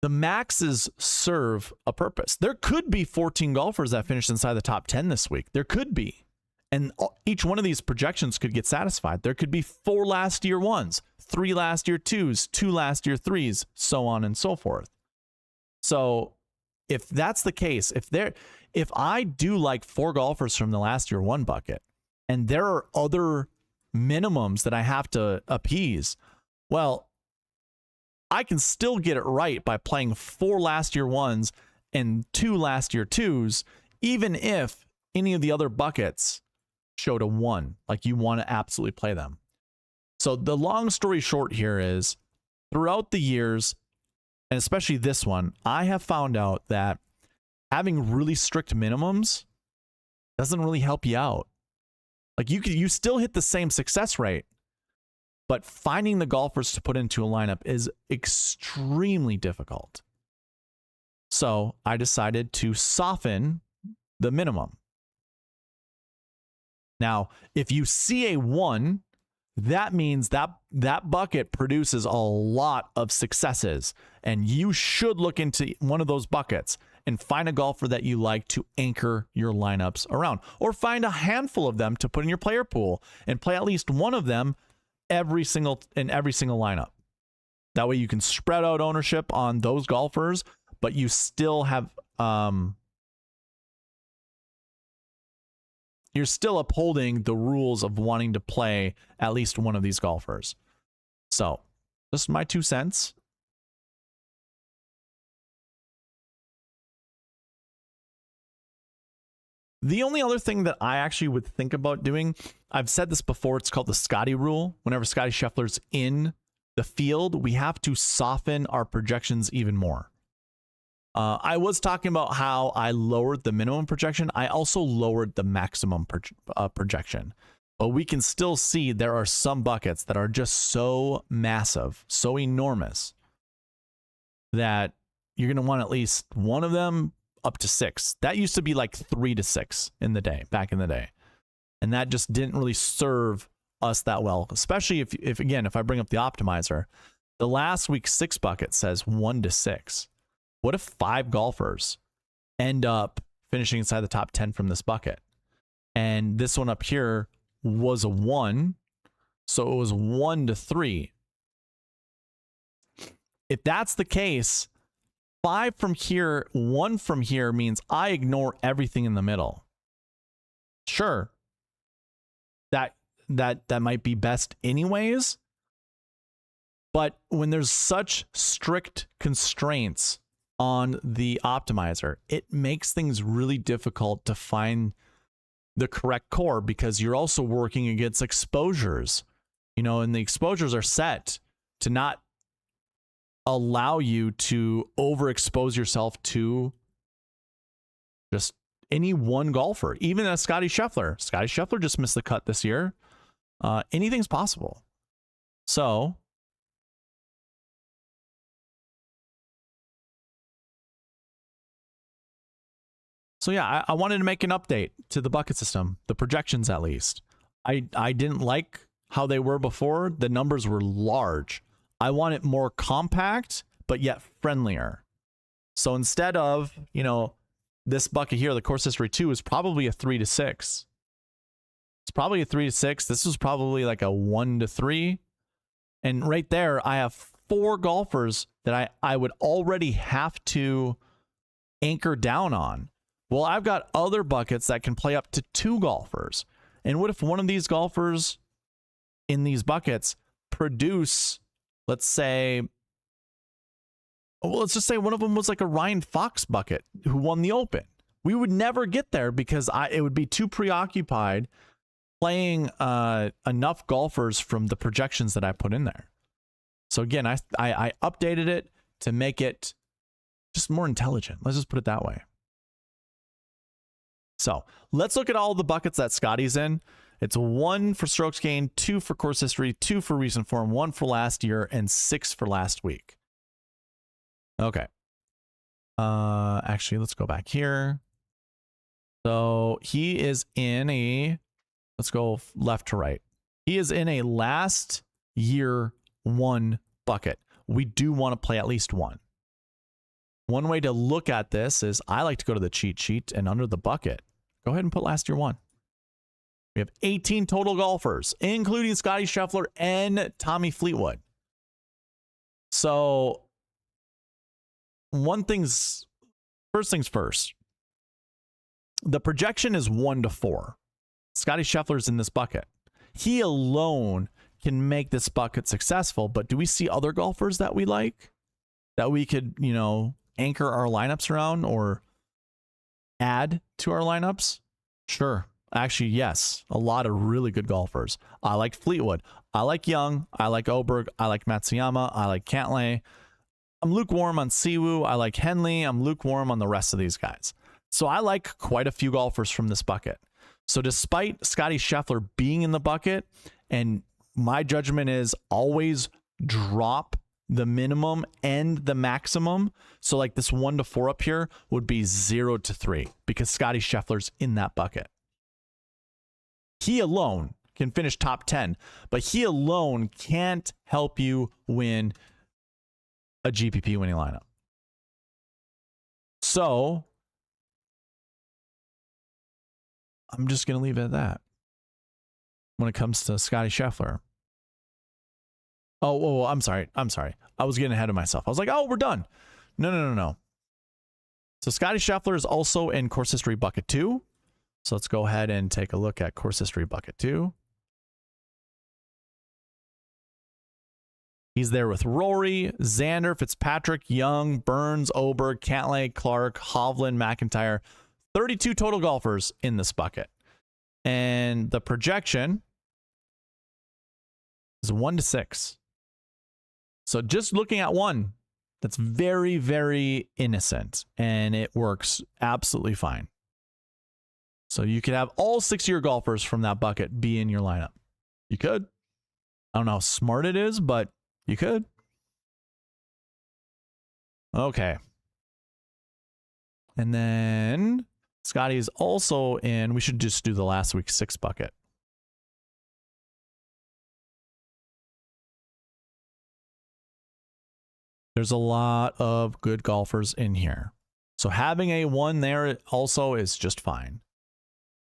The maxes serve a purpose. There could be 14 golfers that finish inside the top 10 this week. There could be. And each one of these projections could get satisfied. There could be 4 last year 1s, 3 last year 2s, 2 last year 3s, so on and so forth. So if that's the case, if I do like 4 golfers from the last year 1 bucket, and there are other minimums that I have to appease, well, I can still get it right by playing 4 last year 1s and 2 last year 2s, even if any of the other buckets showed a 1. Like, you want to absolutely play them. So the long story short here is, throughout the years, and especially this one, I have found out that having really strict minimums doesn't really help you out. Like, you still hit the same success rate, but finding the golfers to put into a lineup is extremely difficult. So I decided to soften the minimum. Now, if you see a 1, that means that bucket produces a lot of successes, and you should look into one of those buckets and find a golfer that you like to anchor your lineups around, or find a handful of them to put in your player pool and play at least one of them in every single lineup. That way you can spread out ownership on those golfers, but you still have you're still upholding the rules of wanting to play at least one of these golfers. So, just my 2 cents. The only other thing that I actually would think about doing, I've said this before, it's called the Scotty rule. Whenever Scotty Scheffler's in the field, we have to soften our projections even more. I was talking about how I lowered the minimum projection. I also lowered the maximum projection. But we can still see there are some buckets that are just so massive, so enormous, that you're going to want at least one of them up to 6. That used to be like 3 to 6 back in the day. And that just didn't really serve us that well, especially if again, if I bring up the optimizer, the last week's 6 bucket says 1 to 6. What if 5 golfers end up finishing inside the top 10 from this bucket? And this one up here was a 1, so it was 1 to 3. If that's the case, 5 from here, 1 from here means I ignore everything in the middle. Sure, that might be best anyways, but when there's such strict constraints on the optimizer, it makes things really difficult to find the correct core, because you're also working against exposures, and the exposures are set to not allow you to overexpose yourself to just any one golfer, even a Scotty Scheffler. Scotty Scheffler just missed the cut this year. Anything's possible. So yeah, I wanted to make an update to the bucket system, the projections at least. I didn't like how they were before, the numbers were large. I want it more compact, but yet friendlier. So instead of, you know, this bucket here, the course history 2 is probably a 3 to 6. It's probably a 3 to 6. This was probably like a 1 to 3. And right there, I have 4 golfers that I would already have to anchor down on. Well, I've got other buckets that can play up to 2 golfers. And what if one of these golfers in these buckets produce, let's say, well, let's just say one of them was like a Ryan Fox bucket who won the Open. We would never get there because it would be too preoccupied playing enough golfers from the projections that I put in there. So again, I updated it to make it just more intelligent. Let's just put it that way. So let's look at all the buckets that Scotty's in. It's 1 for strokes gained, 2 for course history, 2 for recent form, 1 for last year, and 6 for last week. Okay. Actually, let's go back here. So he is in a, let's go left to right. He is in a last year 1 bucket. We do want to play at least 1. One way to look at this is I like to go to the cheat sheet and under the bucket, go ahead and put last year 1. We have 18 total golfers, including Scotty Scheffler and Tommy Fleetwood. So first things first. The projection is 1 to 4. Scotty Scheffler's in this bucket. He alone can make this bucket successful, but do we see other golfers that we like? That we could, you know, anchor our lineups around or add to our lineups? Sure. Actually, yes. A lot of really good golfers. I like Fleetwood. I like Young. I like Oberg. I like Matsuyama. I like Cantlay. I'm lukewarm on Siwoo. I like Henley. I'm lukewarm on the rest of these guys. So I like quite a few golfers from this bucket. So despite Scotty Scheffler being in the bucket, and my judgment is always drop the minimum and the maximum. So like this 1 to 4 up here would be 0 to 3 because Scotty Scheffler's in that bucket. He alone can finish top 10, but he alone can't help you win a GPP winning lineup. So I'm just going to leave it at that when it comes to Scotty Scheffler. Oh, I'm sorry. I was getting ahead of myself. I was like, oh, we're done. No. So Scotty Scheffler is also in course history bucket 2. So let's go ahead and take a look at course history bucket 2. He's there with Rory, Xander, Fitzpatrick, Young, Burns, Oberg, Cantlay, Clark, Hovland, McIntyre. 32 total golfers in this bucket. And the projection is 1 to 6. So just looking at 1, that's very, very innocent. And it works absolutely fine. So you could have all 6 of your golfers from that bucket be in your lineup. You could. I don't know how smart it is, but you could. Okay. And then Scotty is also in, we should just do the last week's 6 bucket. There's a lot of good golfers in here. So having a 1 there also is just fine.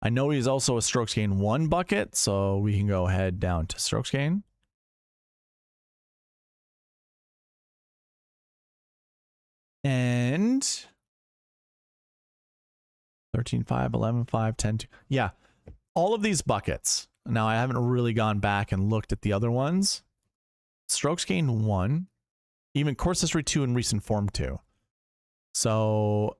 I know he's also a strokes gain 1 bucket, so we can go ahead down to strokes gain. And 13-5, 11-5, 10-2. Yeah, all of these buckets. Now, I haven't really gone back and looked at the other ones. Strokes gain 1. Even course history 2 and recent form 2. So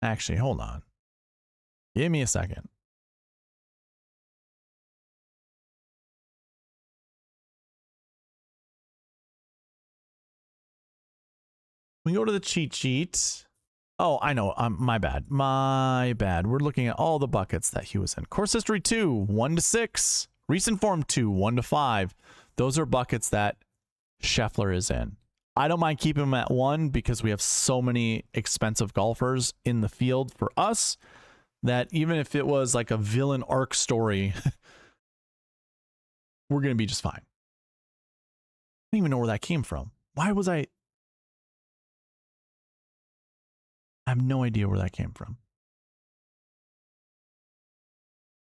actually, hold on. Give me a second. We go to the cheat sheet. Oh, I know. My bad. We're looking at all the buckets that he was in. Course history 2, 1 to 6. Recent form 2, 1 to 5. Those are buckets that Scheffler is in. I don't mind keeping him at 1 because we have so many expensive golfers in the field for us that even if it was like a villain arc story, we're going to be just fine. I don't even know where that came from. Why was I have no idea where that came from.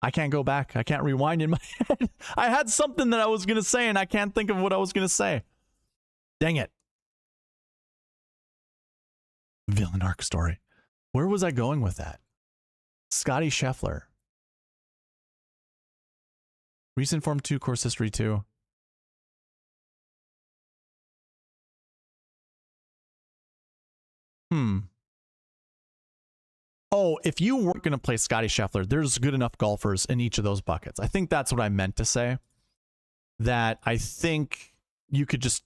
I can't go back. I can't rewind in my head. I had something that I was going to say and I can't think of what I was going to say. Dang it. Villain arc story. Where was I going with that? Scotty Scheffler. Recent form 2, course history 2. Oh, if you weren't going to play Scotty Scheffler, there's good enough golfers in each of those buckets. I think that's what I meant to say. That I think you could just,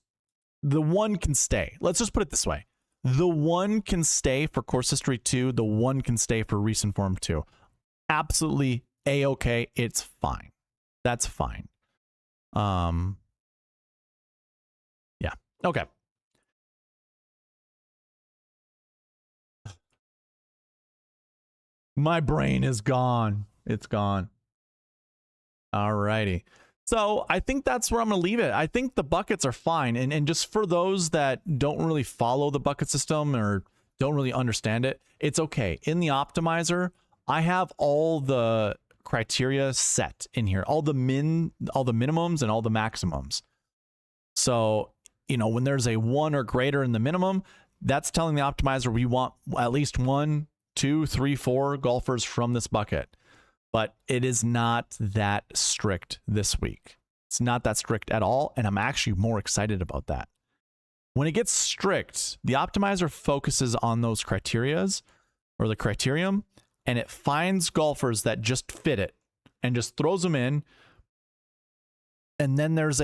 the one can stay. Let's just put it this way. The one can stay for course history 2. The one can stay for recent form 2. Absolutely A-okay. It's fine. That's fine. Yeah. Okay. My brain is gone. It's gone. Alrighty. So I think that's where I'm going to leave it. I think the buckets are fine. And just for those that don't really follow the bucket system or don't really understand it, it's okay. In the optimizer, I have all the criteria set in here, all the minimums and all the maximums. So, you know, when there's a 1 or greater in the minimum, that's telling the optimizer we want at least 1, 2, 3, 4 golfers from this bucket. But it is not that strict this week. It's not that strict at all, and I'm actually more excited about that. When it gets strict, the optimizer focuses on those criterias or the criterium, and it finds golfers that just fit it and just throws them in. And then there's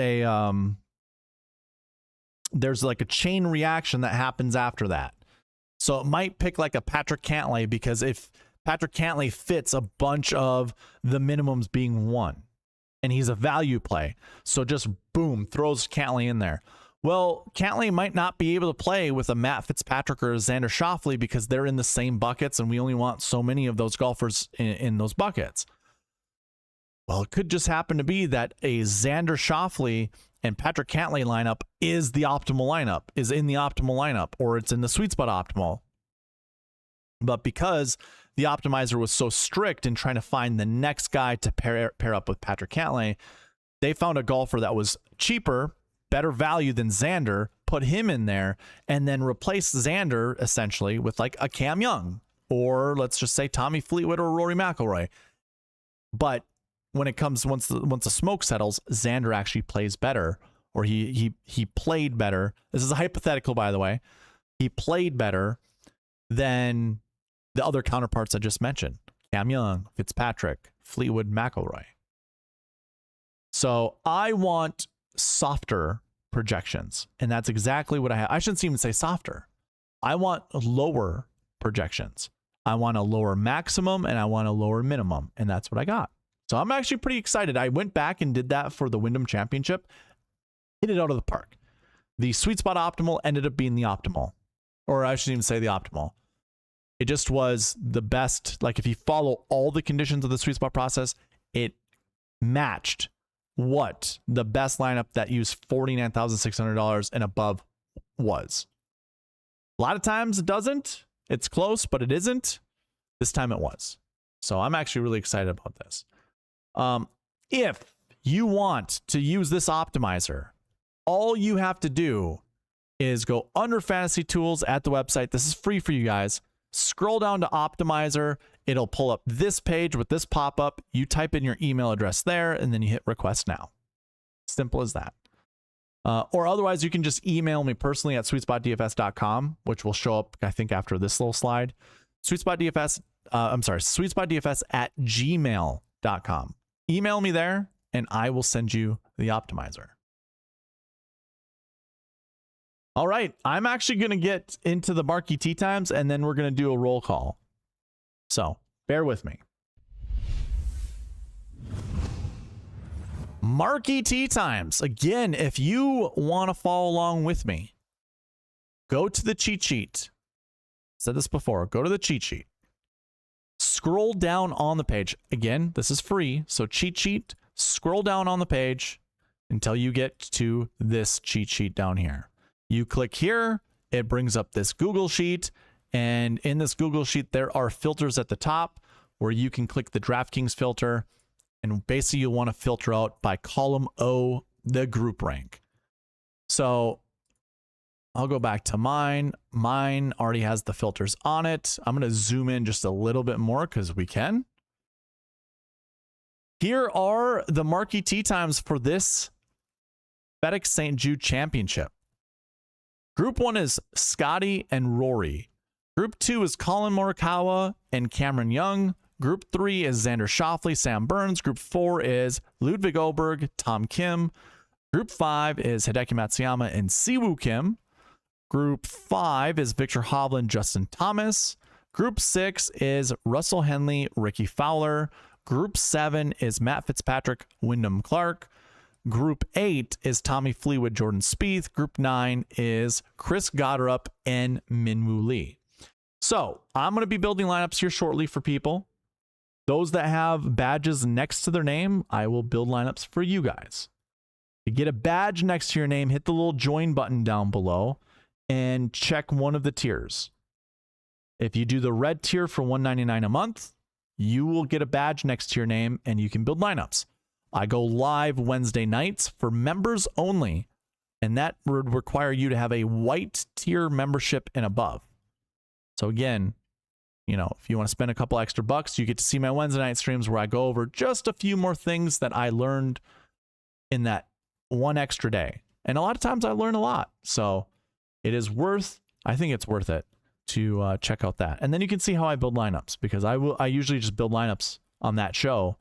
like a chain reaction that happens after that. So it might pick like a Patrick Cantlay, because if Patrick Cantlay fits a bunch of the minimums being 1 and he's a value play, so just boom, throws Cantlay in there. Well, Cantlay might not be able to play with a Matt Fitzpatrick or a Xander Schauffele because they're in the same buckets and we only want so many of those golfers in those buckets. Well, it could just happen to be that a Xander Schauffele and Patrick Cantlay lineup is the optimal lineup, is in the optimal lineup, or it's in the sweet spot optimal. But because the optimizer was so strict in trying to find the next guy to pair up with Patrick Cantlay, they found a golfer that was cheaper, better value than Xander, put him in there, and then replace Xander essentially with like a Cam Young, or let's just say Tommy Fleetwood or Rory McIlroy. But when it comes, once the smoke settles, Xander actually plays better, or he played better. This is a hypothetical, by the way. He played better than the other counterparts I just mentioned: Cam Young, Fitzpatrick, Fleetwood, McIlroy. So I want softer projections, and that's exactly what I have. I shouldn't even say softer. I want lower projections. I want a lower maximum and I want a lower minimum, and that's what I got. So I'm actually pretty excited. I went back and did that for the Wyndham Championship. Hit it out of the park. The Sweet Spot Optimal ended up being the optimal, or I shouldn't even say the optimal. It just was the best. Like if you follow all the conditions of the Sweet Spot process, it matched what the best lineup that used $49,600 and above was. A lot of times it doesn't. It's close, but it isn't. This time it was. So I'm actually really excited about this. If you want to use this optimizer, all you have to do is go under Fantasy Tools at the website. This is free for you guys. Scroll down to Optimizer. It'll pull up this page with this pop-up. You type in your email address there, and then you hit Request Now. Simple as that. Or otherwise, you can just email me personally at SweetSpotDFS.com, which will show up, I think, after this little slide. SweetSpotDFS at gmail.com. Email me there, and I will send you the optimizer. All right, I'm actually going to get into the Marquee Tee Times, and then we're going to do a roll call. So bear with me. Marquee Tee Times. Again, if you want to follow along with me, go to the cheat sheet. Said this before. Go to the cheat sheet. Scroll down on the page. Again, this is free. So cheat sheet, scroll down on the page until you get to this cheat sheet down here. You click here, it brings up this Google sheet. And in this Google sheet, there are filters at the top where you can click the DraftKings filter. And basically you'll want to filter out by column O, the group rank. So I'll go back to mine. Mine already has the filters on it. I'm going to zoom in just a little bit more because we can. Here are the marquee tee times for this FedEx St. Jude Championship. Group 1 is Scotty and Rory. Group 2 is Colin Morikawa and Cameron Young. Group 3 is Xander Schauffele, Sam Burns. Group 4 is Ludwig Oberg, Tom Kim. Group 5 is Hideki Matsuyama and Siwoo Kim. Group 5 is Victor Hovland, Justin Thomas. Group 6 is Russell Henley, Ricky Fowler. Group 7 is Matt Fitzpatrick, Wyndham Clark. Group 8 is Tommy Fleetwood, Jordan Spieth. Group 9 is Chris Gotterup and Minwoo Lee. So I'm going to be building lineups here shortly for people. Those that have badges next to their name, I will build lineups for you guys. To get a badge next to your name, hit the little join button down below and check one of the tiers. If you do the red tier for $1.99 a month, you will get a badge next to your name and you can build lineups. I go live Wednesday nights for members only, and that would require you to have a white tier membership and above. So again, you know, if you want to spend a couple extra bucks, you get to see my Wednesday night streams where I go over just a few more things that I learned in that one extra day. And a lot of times I learn a lot. So it is worth, I think it's worth it to check out that. And then you can see how I build lineups, because I usually just build lineups on that show,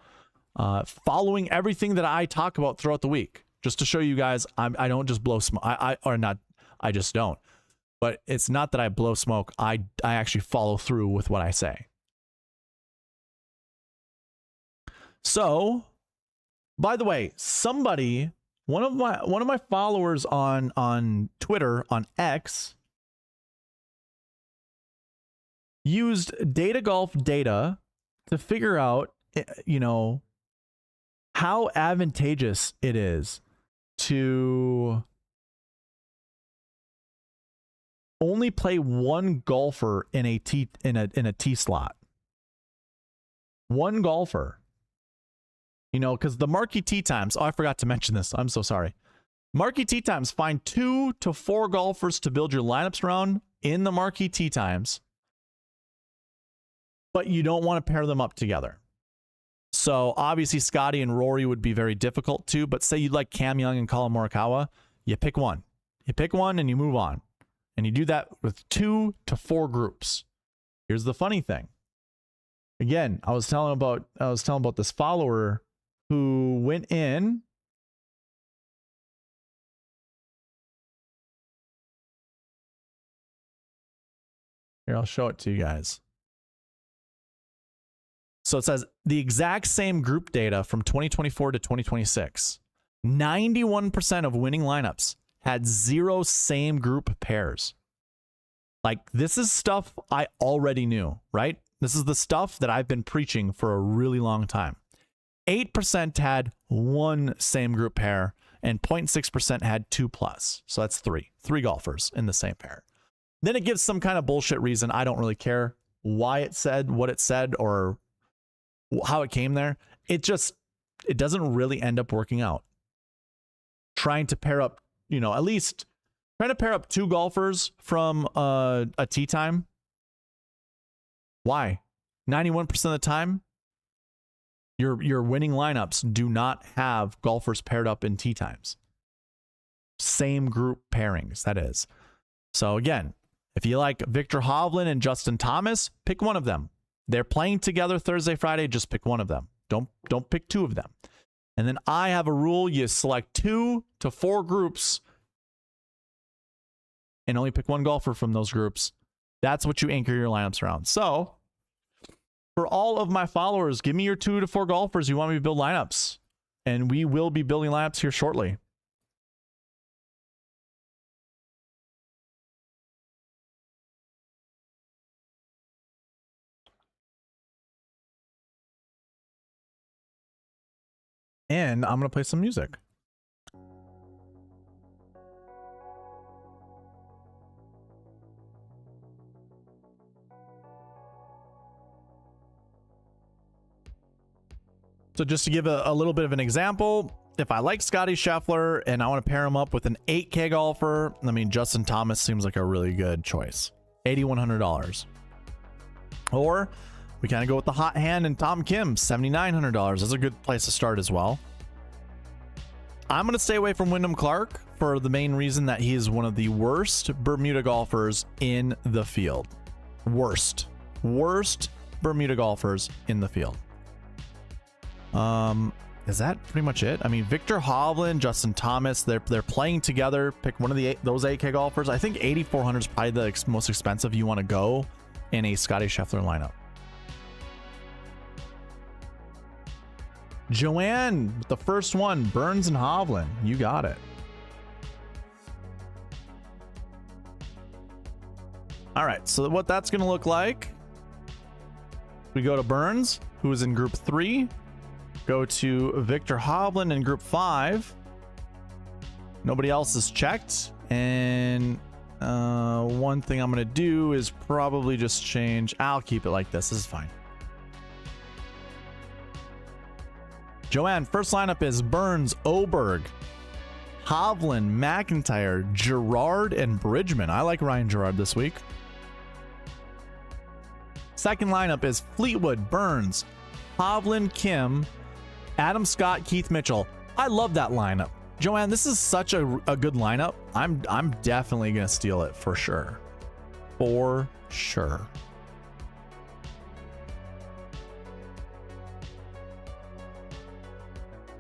following everything that I talk about throughout the week, just to show you guys I don't just blow smoke. I just don't. But it's not that I blow smoke. I actually follow through with what I say. So, by the way, somebody, one of my followers on Twitter, on X, used Data Golf data to figure out, you know, how advantageous it is to only play one golfer in a tee slot. One golfer. You know, because the Marquee Tee Times, oh, I forgot to mention this. I'm so sorry. Marquee Tee Times, find 2 to 4 golfers to build your lineups around in the Marquee Tee Times, but you don't want to pair them up together. So obviously Scotty and Rory would be very difficult too, but say you like Cam Young and Colin Morikawa, you pick one. You pick one and you move on. And you do that with 2 to 4 groups. Here's the funny thing. Again, I was telling about this follower who went in. Here, I'll show it to you guys. So it says the exact same group data from 2024 to 2026. 91% of winning lineups had 0 same group pairs. Like, this is stuff I already knew, right? This is the stuff that I've been preaching for a really long time. 8% had 1 same group pair, and 0.6% had 2+. So that's 3 golfers in the same pair. Then it gives some kind of bullshit reason. I don't really care why it said what it said or how it came there. It doesn't really end up working out. Trying to pair up, you know, at least trying to pair up 2 golfers from a tee time. Why? 91% of the time, your winning lineups do not have golfers paired up in tee times. Same group pairings, that is. So again, if you like Victor Hovland and Justin Thomas, pick one of them. They're playing together Thursday, Friday, just pick one of them. Don't pick 2 of them. And then I have a rule, you select 2 to 4 groups and only pick 1 golfer from those groups. That's what you anchor your lineups around. So for all of my followers, give me your 2 to 4 golfers you want me to build lineups. And we will be building lineups here shortly. And I'm going to play some music. So just to give a little bit of an example, if I like Scotty Scheffler and I want to pair him up with an 8K golfer, I mean, Justin Thomas seems like a really good choice. $8,100. Or we kind of go with the hot hand and Tom Kim, $7,900. That's a good place to start as well. I'm going to stay away from Wyndham Clark for the main reason that he is one of the worst Bermuda golfers in the field. Worst Bermuda golfers in the field. Is that pretty much it? I mean, Victor Hovland, Justin Thomas, they're playing together. Pick one of those 8K golfers. I think 8,400 is probably the most expensive you want to go in a Scotty Scheffler lineup. Joanne, the first one, Burns and Hovland. You got it. All right, so what that's going to look like, we go to Burns, who is in group 3. Go to Victor Hovland in group 5. Nobody else is checked. And one thing I'm going to do is probably just change. I'll keep it like this. This is fine. Joanne, first lineup is Burns, Oberg, Hovland, McIntyre, Gerard, and Bridgman. I like Ryan Gerard this week. Second lineup is Fleetwood, Burns, Hovland, Kim, Adam Scott, Keith Mitchell. I love that lineup. Joanne, this is such a good lineup. I'm definitely going to steal it for sure. For sure.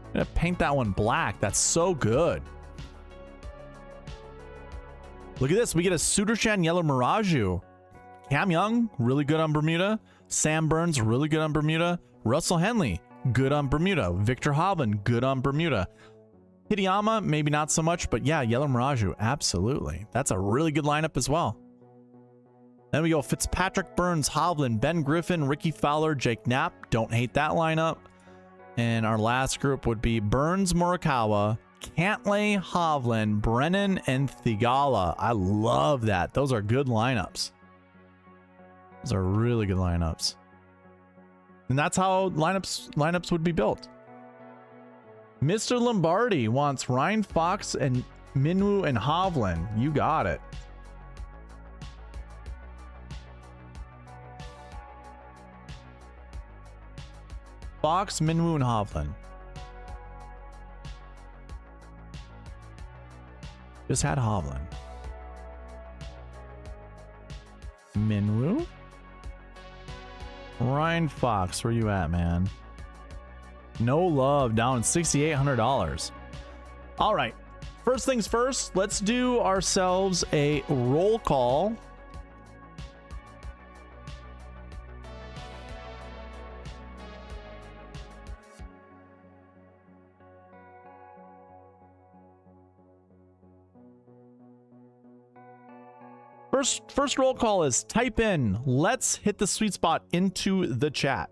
I'm going to paint that one black. That's so good. Look at this. We get a Sudarshan Yellow Miraju. Cam Young, really good on Bermuda. Sam Burns, really good on Bermuda. Russell Henley, good on Bermuda. Victor Hovland, good on Bermuda. Hideyama, maybe not so much, but yeah, Yellow Miraju, absolutely. That's a really good lineup as well. Then we go Fitzpatrick, Burns, Hovland, Ben Griffin, Ricky Fowler, Jake Knapp. Don't hate that lineup. And our last group would be Burns, Morikawa, Cantlay, Hovland, Brennan, and Thigala. I love that. Those are good lineups. Those are really good lineups. And that's how lineups would be built. Mr. Lombardi wants Ryan Fox and Minwoo and Hovland. You got it. Fox, Minwoo, and Hovland. Just had Hovland. Minwoo? Ryan Fox, where you at, man? No love, down $6,800. All right, first things first, let's do ourselves a roll call. First roll call is type in "Let's hit the sweet spot" into the chat.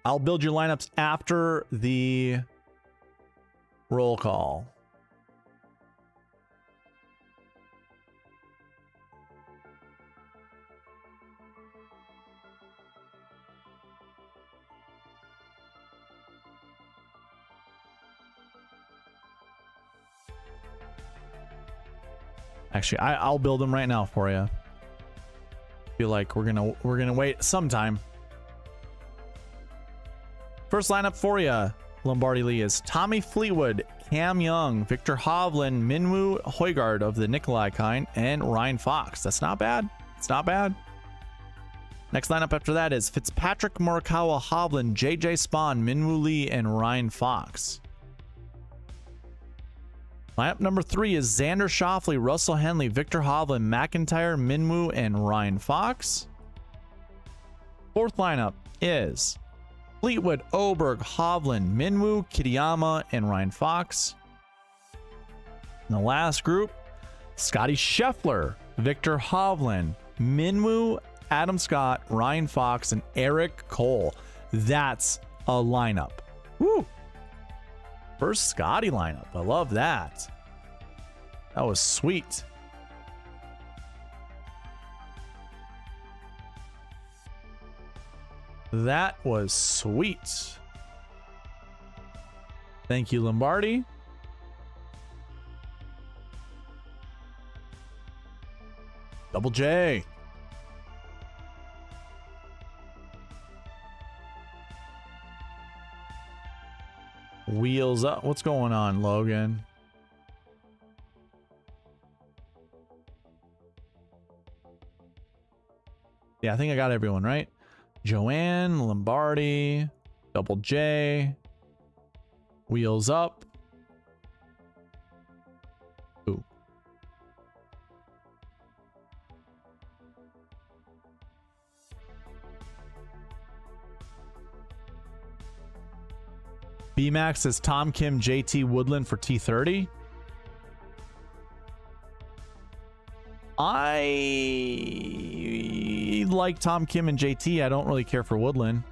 I'll build your lineups after the roll call. Actually, I'll build them right now for you. Feel like we're gonna wait some time. First lineup for you, Lombardi Lee, is Tommy Fleetwood, Cam Young, Victor Hovland, Minwoo Højgaard of the Nikolai kind, and Ryan Fox. That's not bad. It's not bad. Next lineup after that is Fitzpatrick, Morikawa, Hovland, JJ Spawn, Minwoo Lee, and Ryan Fox. Lineup number 3 is Xander Schauffele, Russell Henley, Victor Hovland, McIntyre, Minwoo, and Ryan Fox. Fourth lineup is Fleetwood, Oberg, Hovland, Minwoo, Kitayama, and Ryan Fox. In the last group, Scotty Scheffler, Victor Hovland, Minwoo, Adam Scott, Ryan Fox, and Eric Cole. That's a lineup. Woo! First Scotty lineup. I love that. That was sweet. That was sweet. Thank you, Lombardi. Double J. Wheels up. What's going on, Logan? Yeah, I think I got everyone right. Joanne, Lombardi, Double J, Wheels up. Ooh. BMAX says Tom Kim, JT Woodland for T30. I like Tom Kim and JT. I don't really care for Woodland.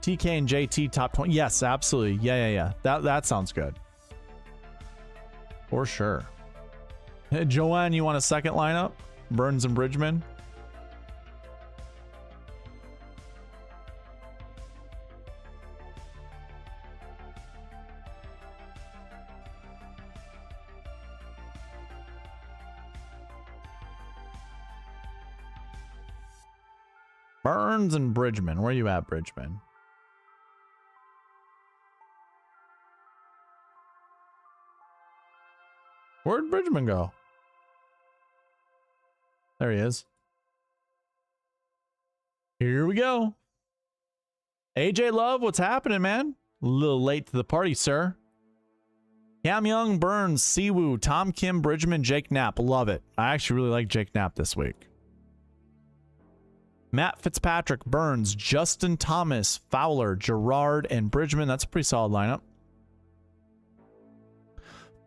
TK and JT top 20. Yes, absolutely. Yeah. That sounds good. For sure. Hey, Joanne, you want a second lineup? Burns and Bridgman. Burns and Bridgman. Where you at, Bridgman? Where'd Bridgman go? There he is. Here we go. AJ Love, what's happening, man? A little late to the party, sir. Cam Young, Burns, Siwoo, Tom Kim, Bridgman, Jake Knapp. Love it. I actually really like Jake Knapp this week. Matt Fitzpatrick, Burns, Justin Thomas, Fowler, Gerard, and Bridgman. That's a pretty solid lineup.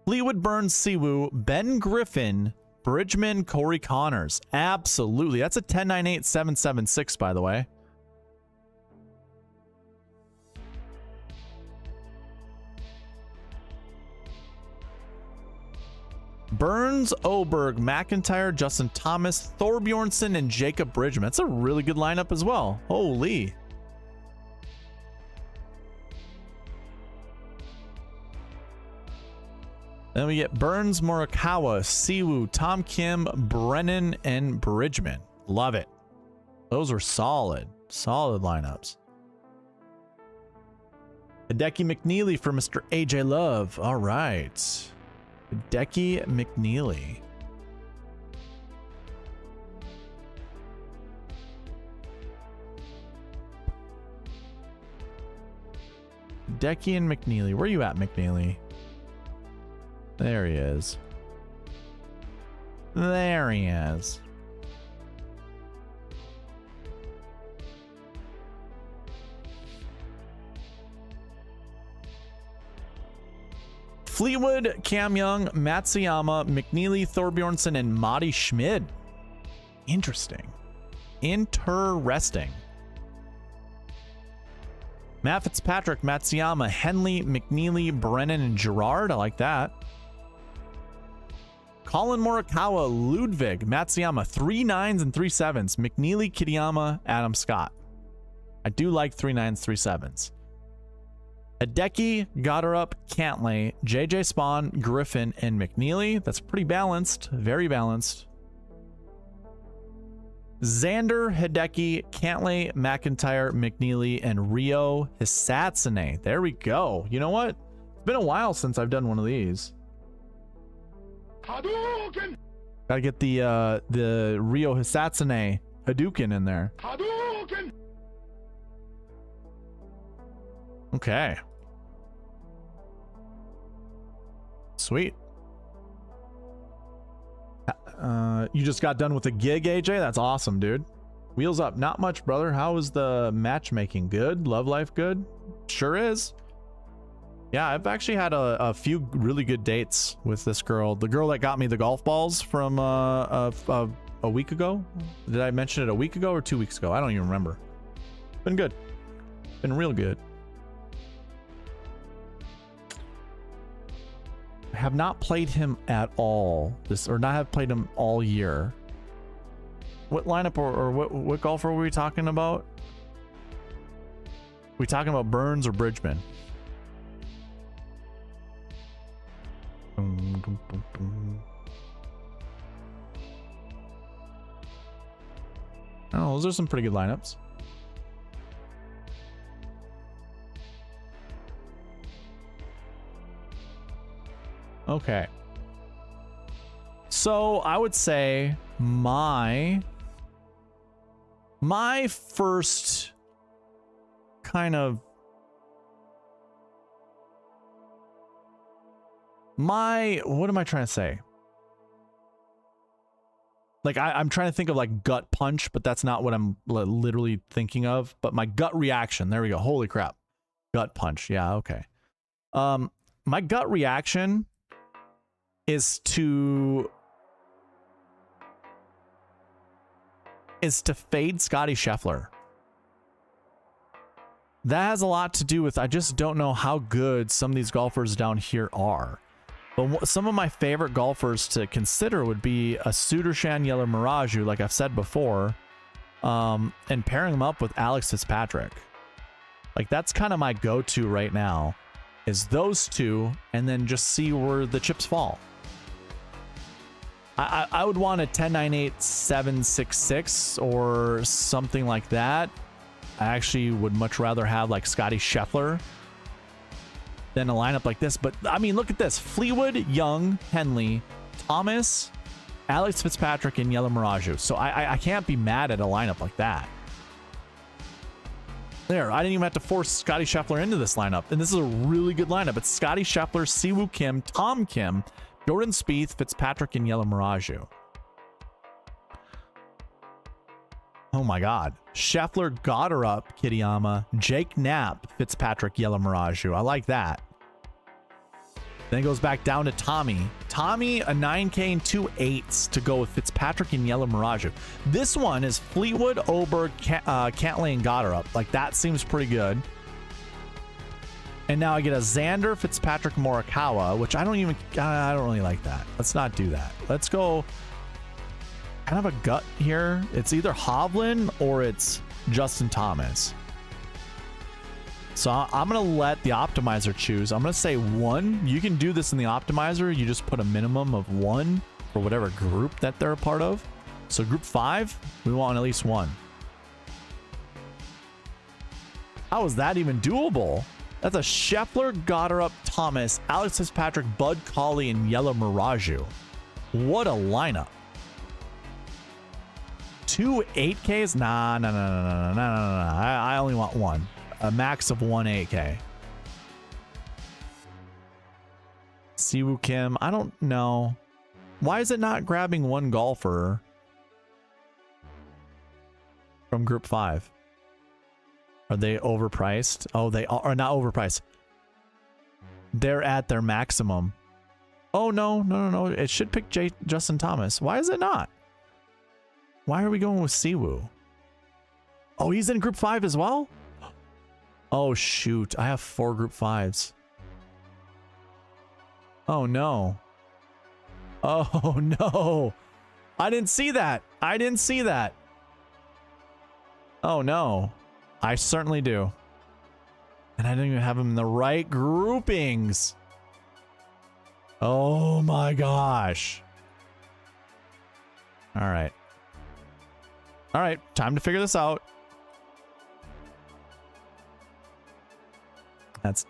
Fleetwood, Burns, Siwoo, Ben Griffin, Bridgman, Corey Connors. Absolutely. That's a 10-9-8-7-7-6, by the way. Burns, Oberg, McIntyre, Justin Thomas, Thorbjornsen, and Jacob Bridgman. That's a really good lineup as well. Holy. Then we get Burns, Morikawa, Siwoo, Tom Kim, Brennan, and Bridgman. Love it. Those were solid. Solid lineups. Hideki McNeely for Mr. AJ Love. All right. Hideki McNeely. Hideki and McNeely. Where you at, McNeely? There he is. There he is. Fleetwood, Cam Young, Matsuyama, McNeely, Thorbjornsen, and Matti Schmid. Interesting. Interesting. Matt Fitzpatrick, Matsuyama, Henley, McNeely, Brennan, and Gerard. I like that. Colin Morikawa, Ludwig, Matsuyama, 3 9s and 3 7s. McNeely, Kitayama, Adam Scott. I do like 3 9s, 3 7s. Hideki, Goddard, Cantlay, JJ Spawn, Griffin, and McNeely. That's pretty balanced. Very balanced. Xander, Hideki, Cantlay, McIntyre, McNeely, and Rio Hisatsune. There we go. You know what? It's been a while since I've done one of these. Hadouken! Gotta get the Rio Hisatsune Hadouken in there. Hadouken! Okay. Sweet. You just got done with a gig, AJ? That's awesome, dude. Wheels up. Not much, brother. How is the matchmaking? Good? Love life good? Sure is. Yeah, I've actually had a few really good dates with this girl. The girl that got me the golf balls from a week ago. Did I mention it a week ago or 2 weeks ago? I don't even remember. Been good. Been real good. I have not played him at all. Not have played him all year. What lineup or what golfer were we talking about? We talking about Burns or Bridgman? Oh, those are some pretty good lineups. Okay. So I would say my first kind of what am I trying to say? Like I'm trying to think of like gut punch, but that's not what I'm literally thinking of. But my gut reaction, there we go. Holy crap. Gut punch. Yeah, okay. My gut reaction is to fade Scotty Scheffler. That has a lot to do with, I just don't know how good some of these golfers down here are. But some of my favorite golfers to consider would be a Sudarshan Yellow Mirage, like I've said before, and pairing them up with Alex Fitzpatrick. Like that's kind of my go-to right now, is those two, and then just see where the chips fall. I would want a 10-9-8-7-6-6 or something like that. I actually would much rather have like Scotty Scheffler than a lineup like this. But I mean, look at this: Fleetwood, Young, Henley, Thomas, Alex Fitzpatrick, and Yellow Mirage. So I can't be mad at a lineup like that. There, I didn't even have to force Scotty Scheffler into this lineup, and this is a really good lineup. It's Scotty Scheffler, Siwoo Kim, Tom Kim, Jordan Spieth, Fitzpatrick, and Yellow Mirage. Oh my God. Scheffler, Goddard, Kitayama, Jake Knapp, Fitzpatrick, Yellow Mirage. I like that. Then it goes back down to Tommy. Tommy, a 9K and 2 8s to go with Fitzpatrick and Yellow Mirage. This one is Fleetwood, Oberg, Cantlay, and Goddard. Like that seems pretty good. And now I get a Xander, Fitzpatrick, Morikawa, which I don't really like that. Let's not do that. Let's go kind of a gut here. It's either Hovland or it's Justin Thomas. So I'm going to let the optimizer choose. I'm going to say 1. You can do this in the optimizer. You just put a minimum of 1 for whatever group that they're a part of. So group 5, we want at least 1. How is that even doable? That's a Scheffler, Goddard, Thomas, Alex Fitzpatrick, Bud Cauley, and Yellow Mirage. What a lineup. 2 8Ks? Nah. I only want 1. A max of 1 8K. Siwoo Kim, I don't know. Why is it not grabbing 1 golfer from group 5? Are they overpriced? Oh, they are not overpriced. They're at their maximum. Oh, no. It should pick Justin Thomas. Why is it not? Why are we going with Siwoo? Oh, he's in group 5 as well? Oh, shoot. I have 4 group 5s. Oh, no. Oh, no. I didn't see that. Oh, no. I certainly do. And I didn't even have them in the right groupings. Oh my gosh. All right. Time to figure this out. That's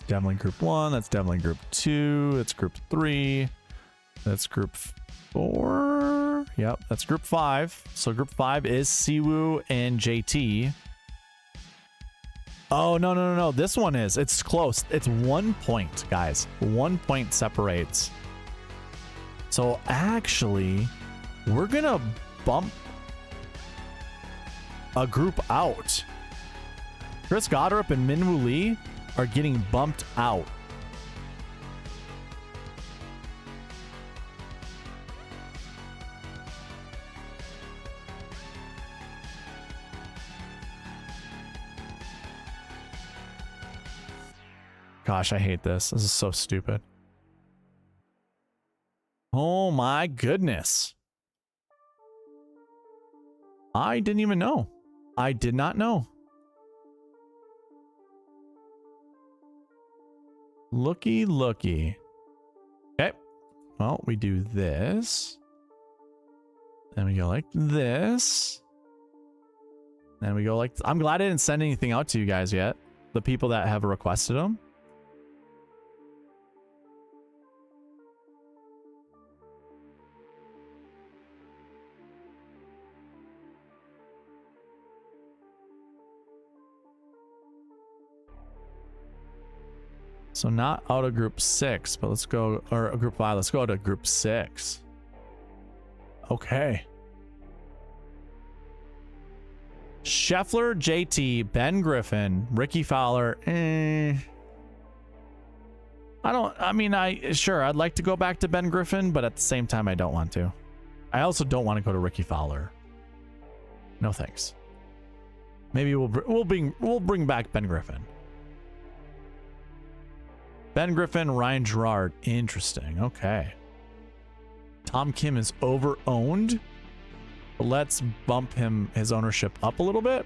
definitely group 1. That's definitely group 2. That's group 3. That's group 4. Yep, that's group 5. So group 5 is Siwoo and JT. Oh, no. This one is. It's close. It's 1 point, guys. 1 point separates. So actually, we're going to bump. a group out. Chris Goddard and Minwoo Lee are getting bumped out. Gosh, I hate this. This is so stupid. Oh my goodness. I didn't even know. I did not know. Looky, looky. Okay. Well, we do this. Then we go like this. Then we go like... I'm glad I didn't send anything out to you guys yet. The people that have requested them. So not out of group 6, but let's go, or group 5, let's go to group 6. Okay. Scheffler, JT, Ben Griffin, Ricky Fowler. Sure, I'd like to go back to Ben Griffin, but at the same time, I don't want to. I also don't want to go to Ricky Fowler. No thanks. Maybe we'll bring back Ben Griffin. Ben Griffin, Ryan Gerard. Interesting. Okay. Tom Kim is over-owned. Let's bump his ownership up a little bit.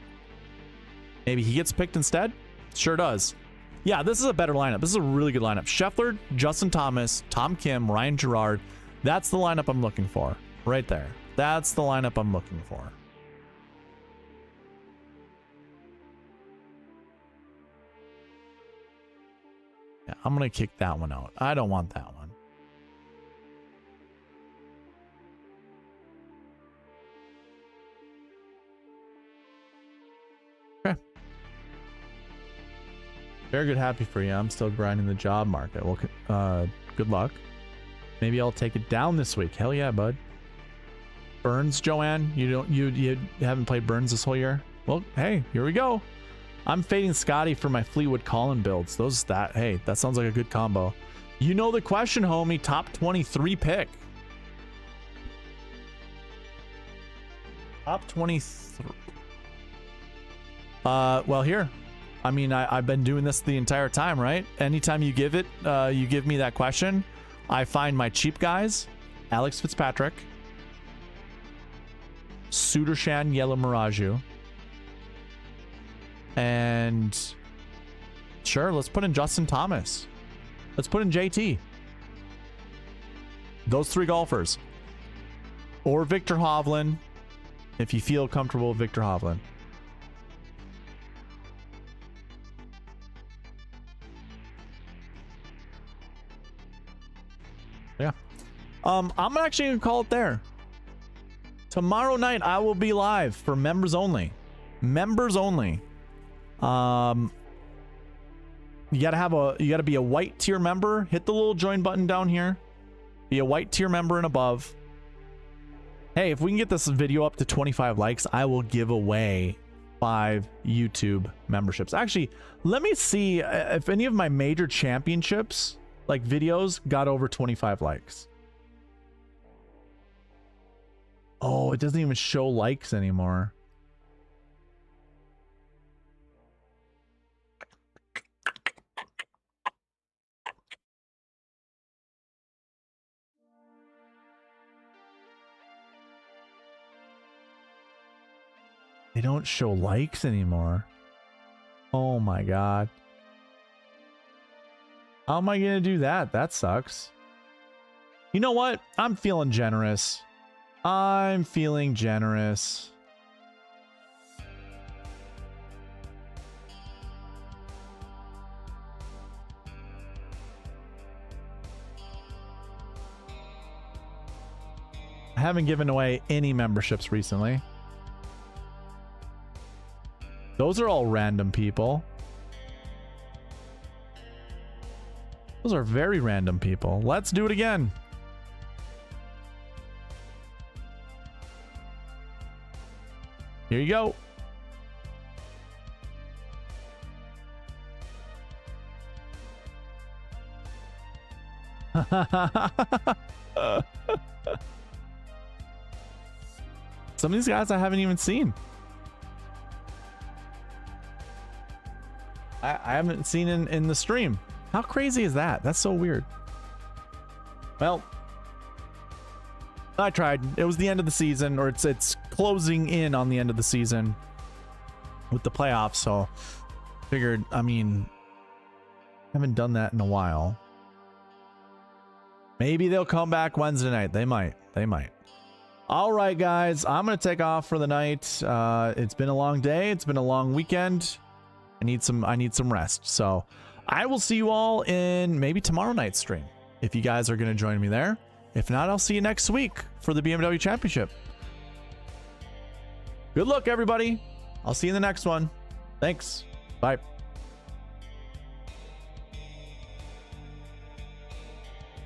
Maybe he gets picked instead? Sure does. Yeah, this is a better lineup. This is a really good lineup. Scheffler, Justin Thomas, Tom Kim, Ryan Gerard. That's the lineup I'm looking for. Right there. That's the lineup I'm looking for. Yeah, I'm going to kick that one out. I don't want that one. Okay. Very good. Happy for you. I'm still grinding the job market. Well, good luck. Maybe I'll take it down this week. Hell yeah, bud. Burns, Joanne. You haven't played Burns this whole year? Well, hey, here we go. I'm fading Scotty for my Fleetwood Collin builds. Hey, that sounds like a good combo. You know the question, homie. Top 23 pick. Top 23. Well, here. I mean, I've been doing this the entire time, right? Anytime you give me that question, I find my cheap guys, Alex Fitzpatrick, Sudarshan Yellow and sure, let's put in Justin Thomas. Let's put in JT. Those 3 golfers. Or Victor Hovland, if you feel comfortable with Victor Hovland. Yeah. I'm actually gonna call it there. Tomorrow night I will be live for members only. Members only. You gotta be a white tier member. Hit the little join button down here. Be a white tier member and above. Hey, if we can get this video up to 25 likes, I will give away 5 YouTube memberships. Actually, let me see if any of my major championships, like videos, got over 25 likes. Oh, it doesn't even show likes anymore. They don't show likes anymore. Oh my God. How am I going to do that? That sucks. You know what? I'm feeling generous. I'm feeling generous. I haven't given away any memberships recently. Those are all random people. Those are very random people. Let's do it again. Here you go. Some of these guys I haven't even seen. I haven't seen in the stream. How crazy is that? That's so weird. Well, I tried. It was the end of the season, or it's closing in on the end of the season with the playoffs, so figured, I mean, haven't done that in a while. Maybe they'll come back Wednesday night. They might. All right, guys, I'm gonna take off for the night. It's been a long day. It's been a long weekend. I need some rest. So I will see you all in maybe tomorrow night's stream if you guys are gonna join me there. If not, I'll see you next week for the BMW Championship. Good luck, everybody. I'll see you in the next one. Thanks. Bye.